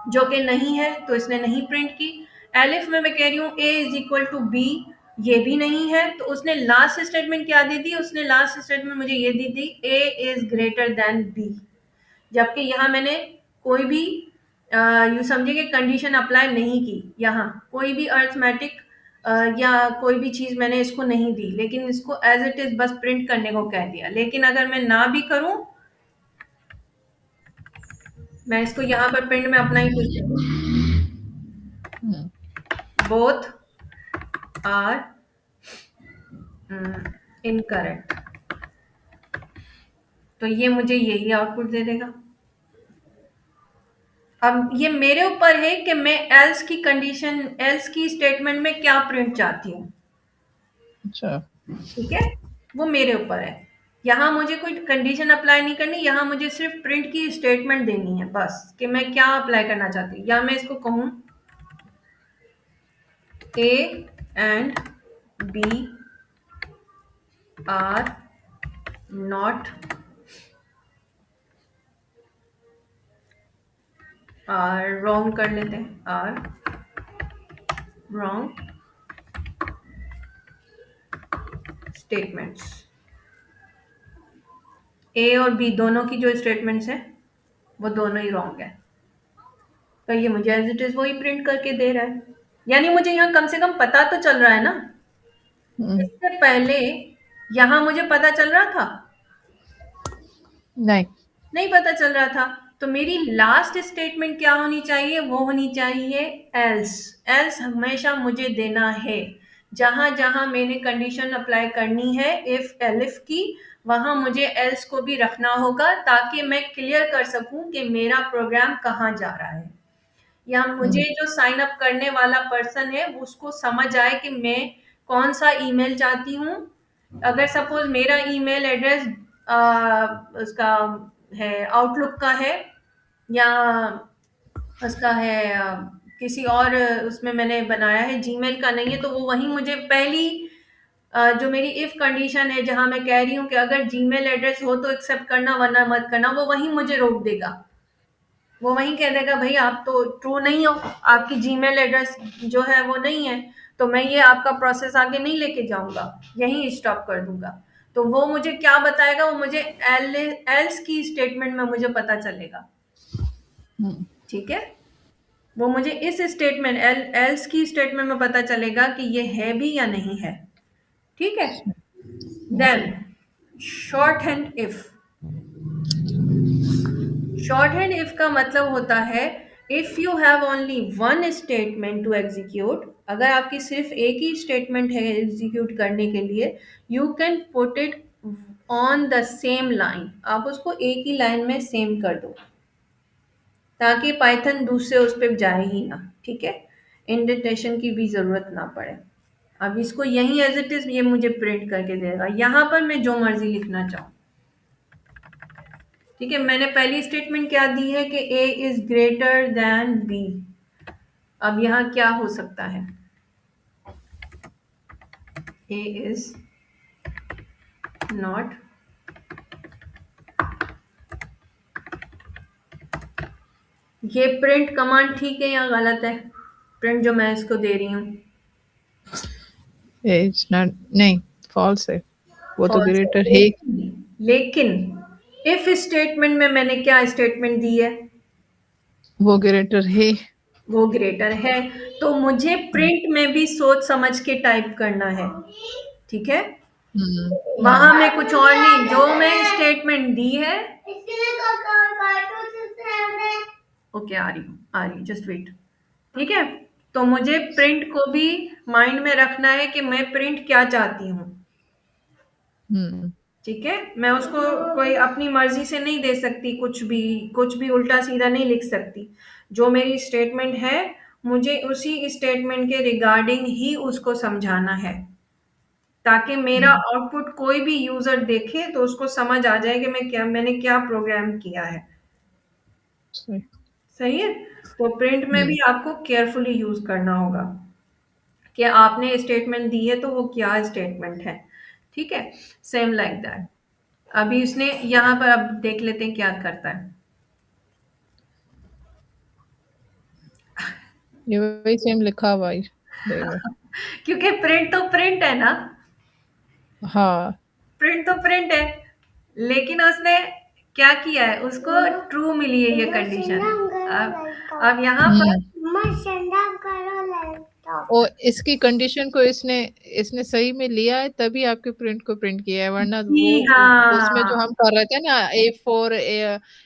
जो कि नहीं है, तो इसने नहीं प्रिंट की। एलिफ में मैं कह रही हूँ ए इज इक्वल टू बी, ये भी नहीं है। तो उसने लास्ट स्टेटमेंट क्या दी थी, उसने लास्ट स्टेटमेंट मुझे ये दी थी ए इज ग्रेटर देन बी। जबकि यहाँ मैंने कोई भी यू समझिए कि कंडीशन अप्लाई नहीं की, यहाँ कोई भी अर्थमेटिक या कोई भी चीज मैंने इसको नहीं दी, लेकिन इसको एज इट इज बस प्रिंट करने को कह दिया। लेकिन अगर मैं ना भी करूं, मैं इसको यहाँ पर प्रिंट में अपना ही कुछ दे दूं, हुँ, बोथ आर इनकरेक्ट, तो ये मुझे यही आउटपुट दे देगा। अब ये मेरे ऊपर है कि मैं एल्स की कंडीशन, एल्स की स्टेटमेंट में क्या प्रिंट चाहती हूँ, अच्छा। ठीक है। वो मेरे ऊपर है। यहाँ मुझे कोई कंडीशन अप्लाई नहीं करनी, यहाँ मुझे सिर्फ प्रिंट की स्टेटमेंट देनी है बस, कि मैं क्या अप्लाई करना चाहती हूँ। या मैं इसको कहूँ A and B are not are wrong कर लेते हैं, आर रॉन्ग स्टेटमेंट्स। ए और बी दोनों की जो स्टेटमेंट्स हैं वो दोनों ही रॉन्ग है। तो ये मुझे एज इट इज वही प्रिंट करके दे रहा है। यानी मुझे यहाँ कम से कम पता तो चल रहा है ना। हुँ, इससे पहले यहाँ मुझे पता चल रहा था, नहीं। नहीं पता चल रहा था। तो मेरी लास्ट स्टेटमेंट क्या होनी चाहिए, वो होनी चाहिए एल्स। एल्स हमेशा मुझे देना है। जहां जहां मैंने कंडीशन अप्लाई करनी है इफ एलिफ की, वहां मुझे एल्स को भी रखना होगा, ताकि मैं क्लियर कर सकूं कि मेरा प्रोग्राम कहाँ जा रहा है। या मुझे हुँ, जो साइन अप करने वाला पर्सन है उसको समझ आए कि मैं कौन सा ईमेल चाहती हूँ। अगर सपोज मेरा ईमेल एड्रेस उसका है आउटलुक का है, या उसका है किसी और उसमें मैंने बनाया है, जीमेल का नहीं है, तो वो वहीं मुझे पहली जो मेरी इफ कंडीशन है जहां मैं कह रही हूँ कि अगर जीमेल एड्रेस हो तो एक्सेप्ट करना वरना मत करना, वो वहीं मुझे रोक देगा। वो वहीं कह देगा भाई आप तो ट्रू नहीं हो, आपकी जीमेल एड्रेस जो है वो नहीं है, तो मैं ये आपका प्रोसेस आगे नहीं लेके जाऊंगा, यहीं स्टॉप कर दूंगा। तो वो मुझे क्या बताएगा, वो मुझे एल्स की स्टेटमेंट में मुझे पता चलेगा, हुँ, ठीक है। वो मुझे इस स्टेटमेंट एल्स की स्टेटमेंट में पता चलेगा कि ये है भी या नहीं है, ठीक है। Then shorthand if, shorthand if का मतलब होता है if you have only one statement to execute, अगर आपकी सिर्फ एक ही स्टेटमेंट है एग्जीक्यूट करने के लिए, you can put it on the same line, आप उसको एक ही लाइन में सेम कर दो, ताकि पाइथन दूसरे उस पर जाए ही ना, ठीक है। इंडेंटेशन की भी जरूरत ना पड़े। अब इसको यही एज इट इज ये मुझे प्रिंट करके देगा, यहाँ पर मैं जो मर्जी लिखना चाहूँ, ठीक है। मैंने पहली स्टेटमेंट क्या दी है कि ए इज ग्रेटर देन बी। अब यहाँ क्या हो सकता है, ए इज नॉट, ये प्रिंट कमांड ठीक है या गलत है, प्रिंट जो मैं इसको दे रही हूँ, इट्स नॉट, नहीं, फ़ॉल्स है। वो तो फॉल्स है। ग्रेटर है। लेकिन इफ स्टेटमेंट में मैंने क्या स्टेटमेंट दी है, वो ग्रेटर है। वो ग्रेटर है। तो मुझे हुँ, प्रिंट में भी सोच समझ के टाइप करना है, ठीक है। हुँ, हुँ। वहां में कुछ और नहीं, जो मैं स्टेटमेंट दी है। ओके, आ रही हूँ, जस्ट वेट। ठीक है, तो मुझे प्रिंट को भी माइंड में रखना है कि मैं प्रिंट क्या चाहती हूँ। हुँ, ठीक है, मैं उसको कोई अपनी मर्जी से नहीं दे सकती, कुछ भी उल्टा सीधा नहीं लिख सकती। जो मेरी स्टेटमेंट है, मुझे उसी स्टेटमेंट के रिगार्डिंग ही उसको समझाना है, ताकि मेरा हुँ, आउटपुट कोई भी यूजर देखे तो उसको समझ आ जाए कि मैंने क्या प्रोग्राम किया है। सही। सही है। तो प्रिंट में भी हुँ, आपको केयरफुली यूज करना होगा कि आपने स्टेटमेंट दी है तो वो क्या स्टेटमेंट है। ठीक है, सेम लाइक दैट। अभी इसने यहाँ पर, अब देख लेते हैं क्या करता है। ये वही सेम लिखा हुआ ही देगा। क्योंकि प्रिंट तो प्रिंट है ना, हाँ। प्रिंट तो प्रिंट है, लेकिन उसने क्या किया है, उसको ट्रू मिली है ये कंडीशन। अब यहाँ पर, हुँ। और इसकी कंडीशन को इसने इसने सही में लिया है तभी आपके प्रिंट को प्रिंट किया है, वरना जी वो उसमें जो हाँ, हम कर रहे थे ना A4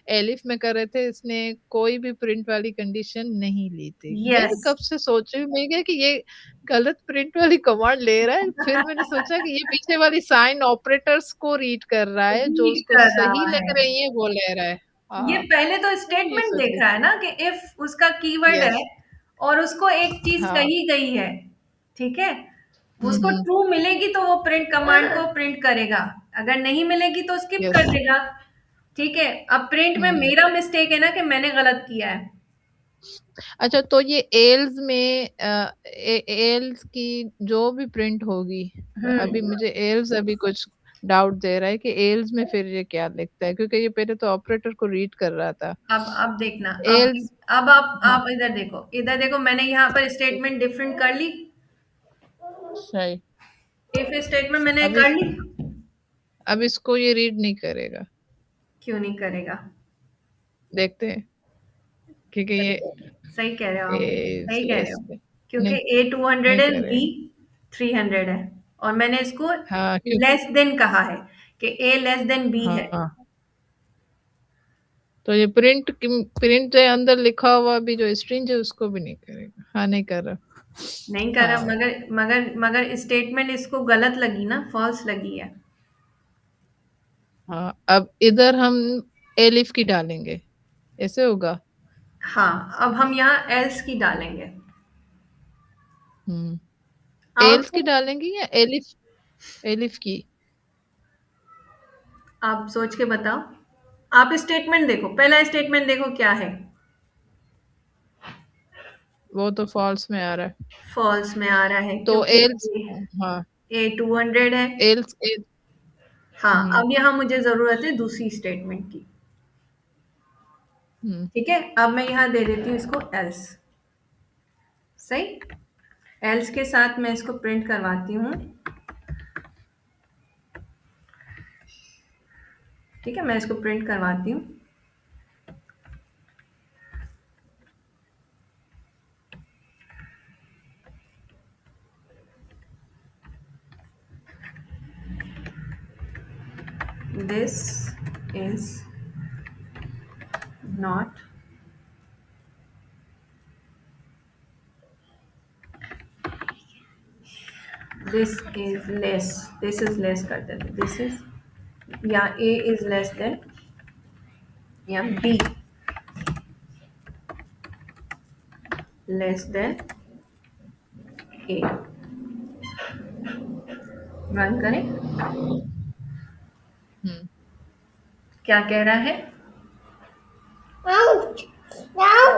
एलिफ में कर रहे थे, इसने कोई भी प्रिंट वाली कंडीशन नहीं ली थी। मैं यस। कब से सोच रही हूँ, मैं क्या कि ये गलत प्रिंट वाली कमांड ले रहा है, फिर मैंने सोचा कि ये पीछे वाली साइन ऑपरेटर्स को रीड कर रहा है, जो रीड उसको कर सही रहा है। लग रही है वो ले रहा है। ये हाँ, पहले तो ये स्टेटमेंट सोच देख रही रहा है ना कि इफ उसका कीवर्ड है यस। और उसको एक चीज हाँ। कही गई है। ठीक है, हुँ, उसको हुँ। ट्रू मिलेगी तो वो प्रिंट कमांड को प्रिंट करेगा, अगर नहीं मिलेगी तो स्किप कर यस। देगा। ठीक है, अब प्रिंट में हुँ। मेरा मिस्टेक है ना कि मैंने गलत किया है। अच्छा, तो ये एल्स में एल्स की जो भी प्रिंट होगी, अभी हम्म। मुझे एल्स अभी कुछ डाउट दे रहा है कि एल्स में फिर ये क्या लिखता है, क्योंकि ये पहले तो ऑपरेटर को रीड कर रहा था। अब देखना, एल्स। अब हाँ। आप इधर देखो, इधर देखो, मैंने यहाँ पर स्टेटमेंट डिफरेंट कर ली। सही। इफ स्टेटमेंट मैंने अब कर इस ली। अब इसको ये रीड नहीं करेगा। क्यों नहीं करेगा? देखते हैं, क्योंकि ये सही कह रहे हो आप, एल्स सही कह रहे लेस हो। क्योंकि नहीं, ए 200 नहीं है, बी करेगा। 300 है, और मैंने इसको हाँ, क्यों। लेस देन कहा है कि ए लेस देन बी है। हाँ, तो ये प्रिंट जो अंदर लिखा हुआ भी जो स्ट्रिंग है उसको भी नहीं करेगा। हाँ, नहीं कर रहा। नहीं करा, हाँ। मगर स्टेटमेंट इसको गलत लगी ना, फॉल्स लगी है। हाँ, अब इधर हम एलिफ की डालेंगे, ऐसे होगा। हाँ, अब हम यहाँ एल्स की डालेंगे। हुँ। एल्स की आउटपुट डालेंगे या एलिफ एलिफ की? आप सोच के बताओ। आप स्टेटमेंट देखो, पहला स्टेटमेंट देखो क्या है। वो तो फॉल्स में आ रहा है। फॉल्स में आ रहा है तो क्योंकि एल्स। हाँ, ए 200 है। एल्स ए। हाँ, हुँ, अब यहाँ मुझे जरूरत है दूसरी स्टेटमेंट की। हुँ, ठीक है, अब मैं यहाँ दे देती हूँ इसको एल्स। सही। एल्स के साथ मैं इसको प्रिंट करवाती हूँ। ठीक है, मैं इसको प्रिंट करवाती हूँ। This is not, this is less कर देते, दिस इज, या ए इज लेस देन, या be less than A. Run करें। हुँ। क्या कह रहा है?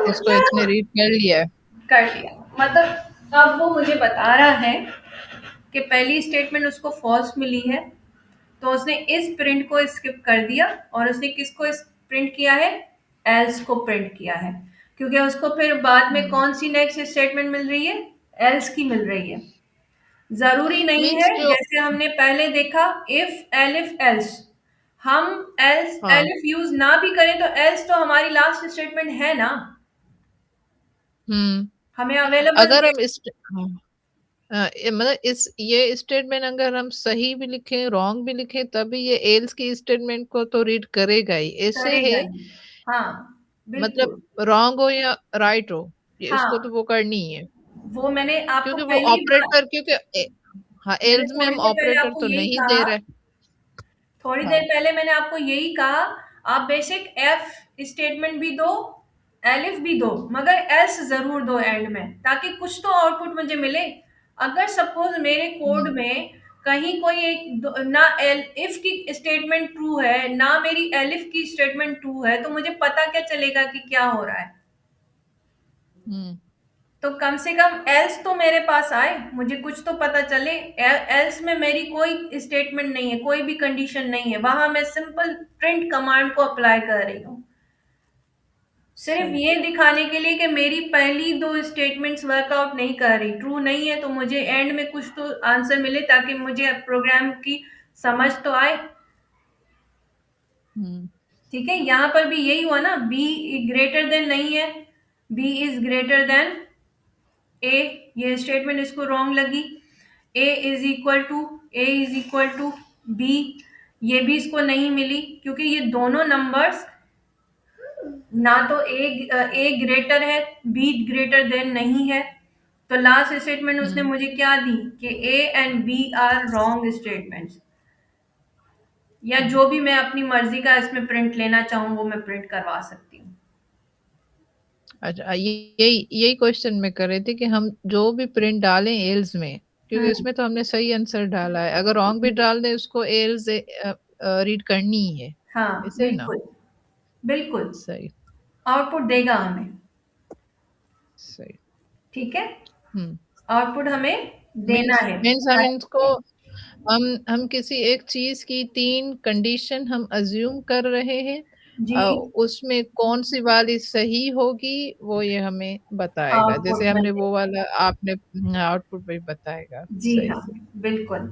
इसको इसने रीड कर लिया है। कर लिया, मतलब अब वो मुझे बता रहा है कि पहली स्टेटमेंट उसको फॉल्स मिली है, तो उसने इस प्रिंट को स्किप कर दिया और उसने किसको प्रिंट किया है? एल्स को प्रिंट किया है, क्योंकि उसको फिर बाद में हुँ। कौन सी नेक्स्ट स्टेटमेंट मिल रही है? एल्स की मिल रही है। जरूरी नहीं है, मीन्स जो जैसे हमने पहले देखा, इफ एलिफ एल्स, हम एल्स हाँ। एलिफ यूज ना भी करें तो एल्स तो हमारी लास्ट स्टेटमेंट है ना, हुँ। हमें अवेलेबल अगर है। हम इस हाँ। मतलब इस ये स्टेटमेंट अगर हम सही भी लिखें, रॉन्ग भी लिखें, तभी ये एल्स की स्टेटमेंट को तो रीड करेगा ही। ऐसे करेगा है, ही। हाँ, मतलब बिल्कुल। रॉन्ग हो या राइट हो, ये हाँ, इसको तो वो करनी ही है। वो मैंने आपको क्योंकि वो पहली बार ऑपरेटर, क्योंकि हाँ, मैंने एल्स में थोड़ी हम देर पहले ऑपरेटर आपको तो यही नहीं दे कहा रहे। थोड़ी देर हाँ। पहले मैंने आपको यही कहा, आप बेशक एफ स्टेटमेंट भी दो, एलिफ भी दो, मगर एल्स ज़रूर दो एंड में, ताकि कुछ तो आउटपुट मुझे मिले। अगर सपोज़ मेरे कोड हुँ, में कहीं कोई एक द ना एल इफ की स्टेटमेंट ट्रू है, ना मेरी एलिफ की स्टेटमेंट ट्रू है, तो मुझे पता क्या चलेगा कि क्या हो रहा है? हुँ, तो कम से कम एल्स तो मेरे पास आए, मुझे कुछ तो पता चले। एल्स में मेरी कोई स्टेटमेंट नहीं है, कोई भी कंडीशन नहीं है, वहां मैं सिंपल प्रिंट कमांड को अप्लाई कर रही हूँ, सिर्फ सही। ये दिखाने के लिए कि मेरी पहली दो स्टेटमेंट्स वर्कआउट नहीं कर रही, ट्रू नहीं है, तो मुझे एंड में कुछ तो आंसर मिले, ताकि मुझे प्रोग्राम की समझ तो आए। हुँ, ठीक है, यहाँ पर भी यही हुआ ना, बी ग्रेटर देन नहीं है, बी इज ग्रेटर देन ए, ये स्टेटमेंट इसको रॉन्ग लगी। ए इज इक्वल टू बी, ये भी इसको नहीं मिली, क्योंकि ये दोनों नंबर्स ना तो ए ग्रेटर है, बी ग्रेटर देन नहीं है। तो लास्ट स्टेटमेंट उसने हुँ, मुझे क्या दी कि A and B are wrong statements, या हुँ। जो भी मैं अपनी मर्जी का इसमें प्रिंट लेना चाहूँ वो मैं प्रिंट करवा सकती हूँ। अच्छा, यही यही क्वेश्चन मैं कर रही थी कि हम जो भी प्रिंट डालें एल्स में, क्योंकि हम्म। इसमें तो हमने सही आंसर डाला है, अगर रॉन्ग भी डाल दें उसको एल्स रीड करनी ही है। हाँ, ऐसे है ना? बिल्कुल, बिल्कुल। सही, आउटपुट देगा हमें। सही। ठीक है, हुँ। आउटपुट हमें देना मीन्स है। मीन्स हम इनको, हम किसी एक चीज़ की 3 कंडीशन हम अज़्यूम कर रहे हैं, जी, उसमें कौन-सी वाली सही होगी वो ये हमें बताएगा। आउटपुट जैसे में हमने वो देगा। वाला आपने आउटपुट में बताएगा। जी सही, हाँ, सही। बिल्कुल।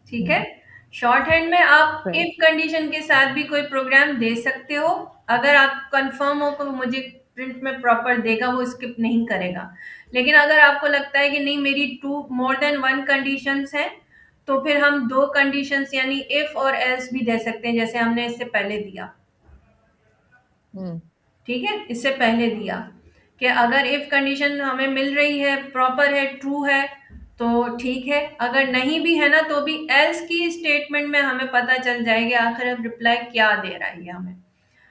ठीक है, हुँ, शॉर्ट हैंड में आप सही। इफ कंडीशन के साथ भी कोई प्रोग्राम दे सकते हो, अगर आप कंफर्म हो कि वो मुझे प्रिंट में प्रॉपर देगा, वो स्किप नहीं करेगा। लेकिन अगर आपको लगता है कि नहीं, मेरी two more than one conditions हैं, तो फिर हम दो कंडीशंस यानी इफ और एल्स भी दे सकते हैं, जैसे हमने इससे पहले दिया। हुँ, ठीक है, इससे पहले दिया कि अगर इफ कंडीशन हमें मिल रही है, प्रॉपर है, ट्रू है, तो ठीक है, अगर नहीं भी है ना, तो भी एल्स की स्टेटमेंट में हमें पता चल जाएगा आखिर अब रिप्लाई क्या दे रहा है ये हमें।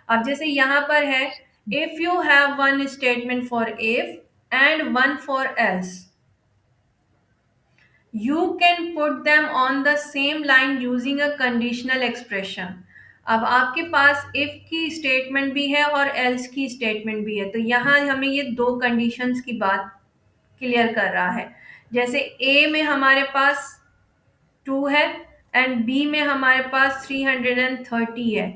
अब जैसे यहाँ पर है, if you have one statement for if and one for else, you can put them on the same line using a conditional expression. अब आपके पास इफ की स्टेटमेंट भी है और एल्स की स्टेटमेंट भी है, तो यहाँ हमें ये दो कंडीशंस की बात क्लियर कर रहा है। जैसे ए में हमारे पास 2 है एंड बी में हमारे पास 330 है,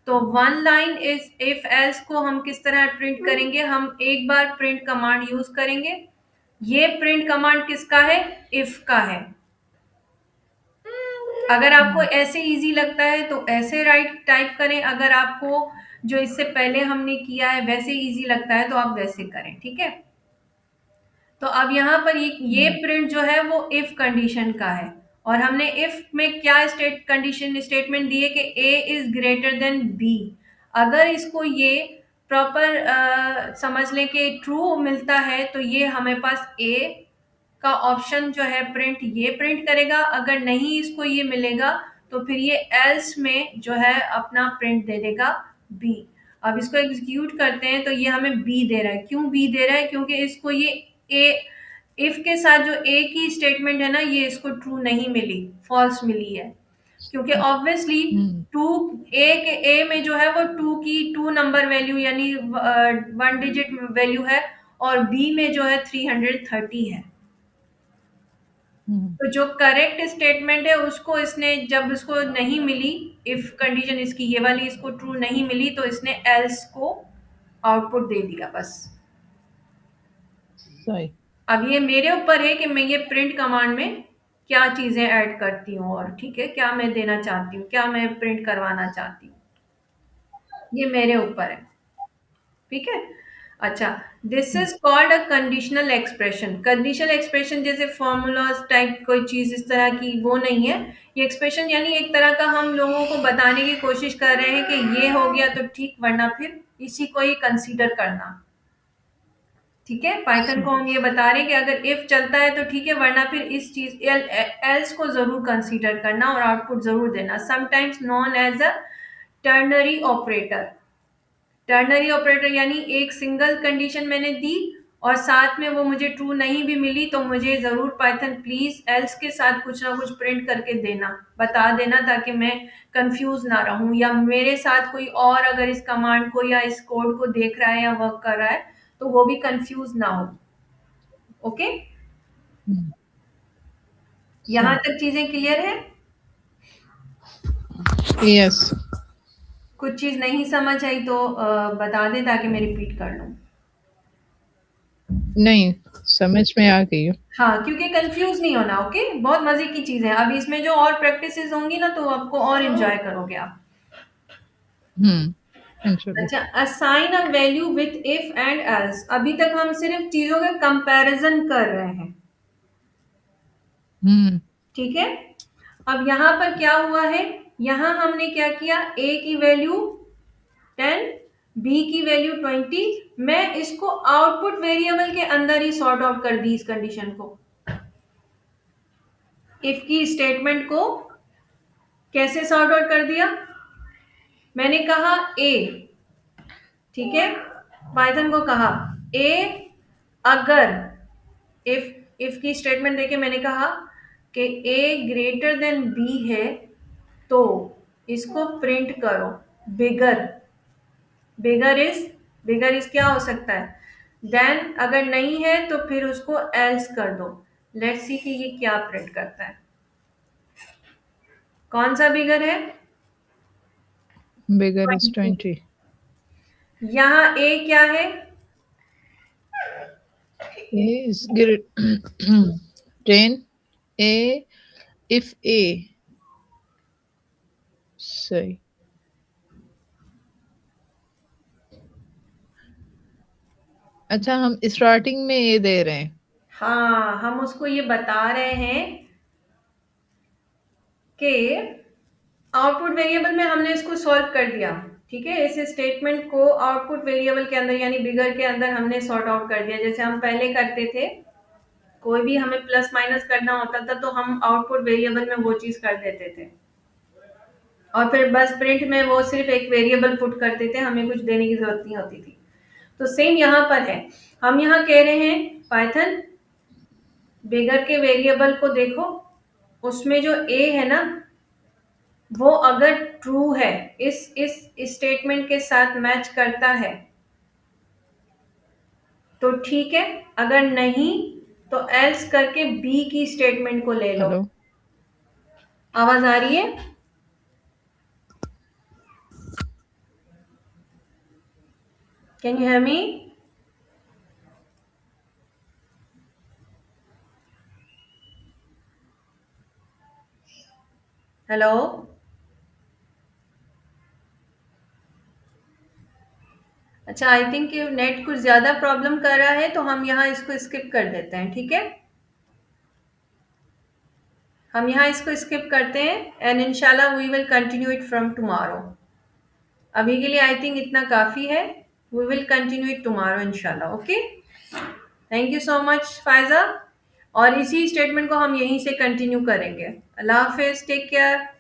तो one line is if else को हम किस तरह प्रिंट करेंगे, हम एक बार प्रिंट कमांड यूज करेंगे। ये प्रिंट कमांड किसका है? इफ का है। अगर आपको हुँ, ऐसे इजी लगता है तो ऐसे राइट टाइप करें, अगर आपको जो इससे पहले हमने किया है वैसे इजी लगता है तो आप वैसे करें। ठीक है, तो अब यहाँ पर ये हुँ, प्रिंट जो है वो इफ कंडीशन का है, और हमने इफ में क्या कंडीशन स्टेटमेंट दी है कि ए इज ग्रेटर देन बी। अगर इसको ये प्रॉपर समझ लें कि ट्रू मिलता है, तो ये हमें पास ए का ऑप्शन जो है प्रिंट ये प्रिंट करेगा, अगर नहीं इसको ये मिलेगा तो फिर ये एल्स में जो है अपना प्रिंट दे देगा बी। अब इसको एग्जीक्यूट करते हैं तो ये हमें बी दे रहा है। क्यों बी दे रहा है? क्योंकि इसको ये ए इफ के साथ जो ए की स्टेटमेंट है ना, ये इसको ट्रू नहीं मिली, फॉल्स मिली है, क्योंकि हुँ, ऑब्वियसली हुँ, टू ए में जो है वो टू नंबर वैल्यू यानी वन डिजिट वैल्यू है, और बी में जो है 330 है। हुँ, तो जो करेक्ट स्टेटमेंट है उसको इसने, जब इसको नहीं मिली, इफ कंडीशन इसकी ये वाली इसको ट्रू नहीं मिली, तो इसने एल्स को आउटपुट दे दिया बस। सही। अब ये मेरे ऊपर है कि मैं ये प्रिंट कमांड में क्या चीजें ऐड करती हूँ, और ठीक है, क्या मैं देना चाहती हूँ, क्या मैं प्रिंट करवाना चाहती हूँ, ये मेरे ऊपर है। ठीक है, अच्छा, this is called a conditional expression. Conditional expression जैसे फॉर्मूलाज टाइप कोई चीज इस तरह की वो नहीं है। ये एक्सप्रेशन यानी एक तरह का हम लोगों को बताने की कोशिश कर रहे हैं कि ये हो गया तो ठीक, वरना फिर इसी को ही कंसीडर करना। ठीक है, पाइथन को हम ये बता रहे हैं कि अगर इफ चलता है तो ठीक है, वरना फिर इस चीज एल्स को जरूर कंसीडर करना और आउटपुट जरूर देना। Sometimes known as a ternary operator. Ternary operator यानी एक सिंगल कंडीशन मैंने दी और साथ में वो मुझे ट्रू नहीं भी मिली तो मुझे जरूर पाइथन प्लीज एल्स के साथ कुछ ना कुछ प्रिंट करके देना, बता देना, ताकि मैं कंफ्यूज ना रहूं, या मेरे साथ कोई और अगर इस कमांड को या इस कोड को देख रहा है या वर्क कर रहा है तो वो भी कंफ्यूज ना हो। ओके, यहाँ तक चीजें क्लियर है? यस। कुछ चीज नहीं समझ आई तो बता दें ताकि मैं रिपीट कर लूं। नहीं, समझ में आ गई हो। हाँ, क्योंकि कंफ्यूज नहीं होना। ओके, बहुत मजे की चीज है। अब इसमें जो और प्रैक्टिसेस होंगी ना तो आपको और एंजॉय करोगे आप। इंशाल्लाह। अच्छा, assign a value with if and else. अभी तक हम सिर्फ चीजों का कंपैरिजन कर रहे हैं। हम्म। ठीक है, अब यहाँ पर क्या हुआ है, यहाँ हमने क्या किया, ए की वैल्यू 10, बी की वैल्यू 20। मैं इसको आउटपुट वेरिएबल के अंदर ही सॉर्ट आउट कर दी इस कंडीशन को। इफ की स्टेटमेंट को कैसे सॉर्ट आउट कर दिया, मैंने कहा ए, ठीक है, पाइथन को कहा ए अगर, इफ की स्टेटमेंट देके मैंने कहा कि ए ग्रेटर देन बी है तो इसको प्रिंट करो बिगर। बिगर इज क्या हो सकता है, देन अगर नहीं है तो फिर उसको एल्स कर दो। लेट्स सी कि ये क्या प्रिंट करता है। कौन सा बिगर है? बिगर इज 20। 20। यहाँ ए क्या है? A is great. 10. A, if A. सही। अच्छा, हम स्टार्टिंग में ए दे रहे हैं। हाँ, हम उसको ये बता रहे हैं कि आउटपुट वेरिएबल में हमने इसको सॉल्व कर दिया। ठीक है, इस स्टेटमेंट को आउटपुट वेरिएबल के अंदर यानी बिगर के अंदर हमने सॉर्ट आउट कर दिया, जैसे हम पहले करते थे। कोई भी हमें प्लस माइनस करना होता था तो हम आउटपुट वेरिएबल में वो चीज कर देते थे और फिर बस प्रिंट में वो सिर्फ एक वेरिएबल पुट करते थे, हमें कुछ देने की जरूरत नहीं होती थी। तो सेम यहाँ पर है। हम यहाँ कह रहे हैं पाइथन बिगर के वेरिएबल को देखो, उसमें जो ए है ना वो अगर ट्रू है, इस स्टेटमेंट के साथ मैच करता है तो ठीक है, अगर नहीं तो एल्स करके बी की स्टेटमेंट को ले लो। हेलो। आवाज आ रही है? Can you hear me? Hello. अच्छा, आई थिंक नेट कुछ ज्यादा प्रॉब्लम कर रहा है तो हम यहाँ इसको स्किप कर देते हैं। ठीक है, हम यहाँ इसको स्किप करते हैं एंड इंशाल्लाह we will continue it from tomorrow. अभी के लिए आई थिंक इतना काफी है। We will continue it tomorrow इंशाल्लाह। Okay, thank you so much Faiza. और इसी स्टेटमेंट को हम यहीं से कंटिन्यू करेंगे। अल्लाह हाफिज, टेक केयर।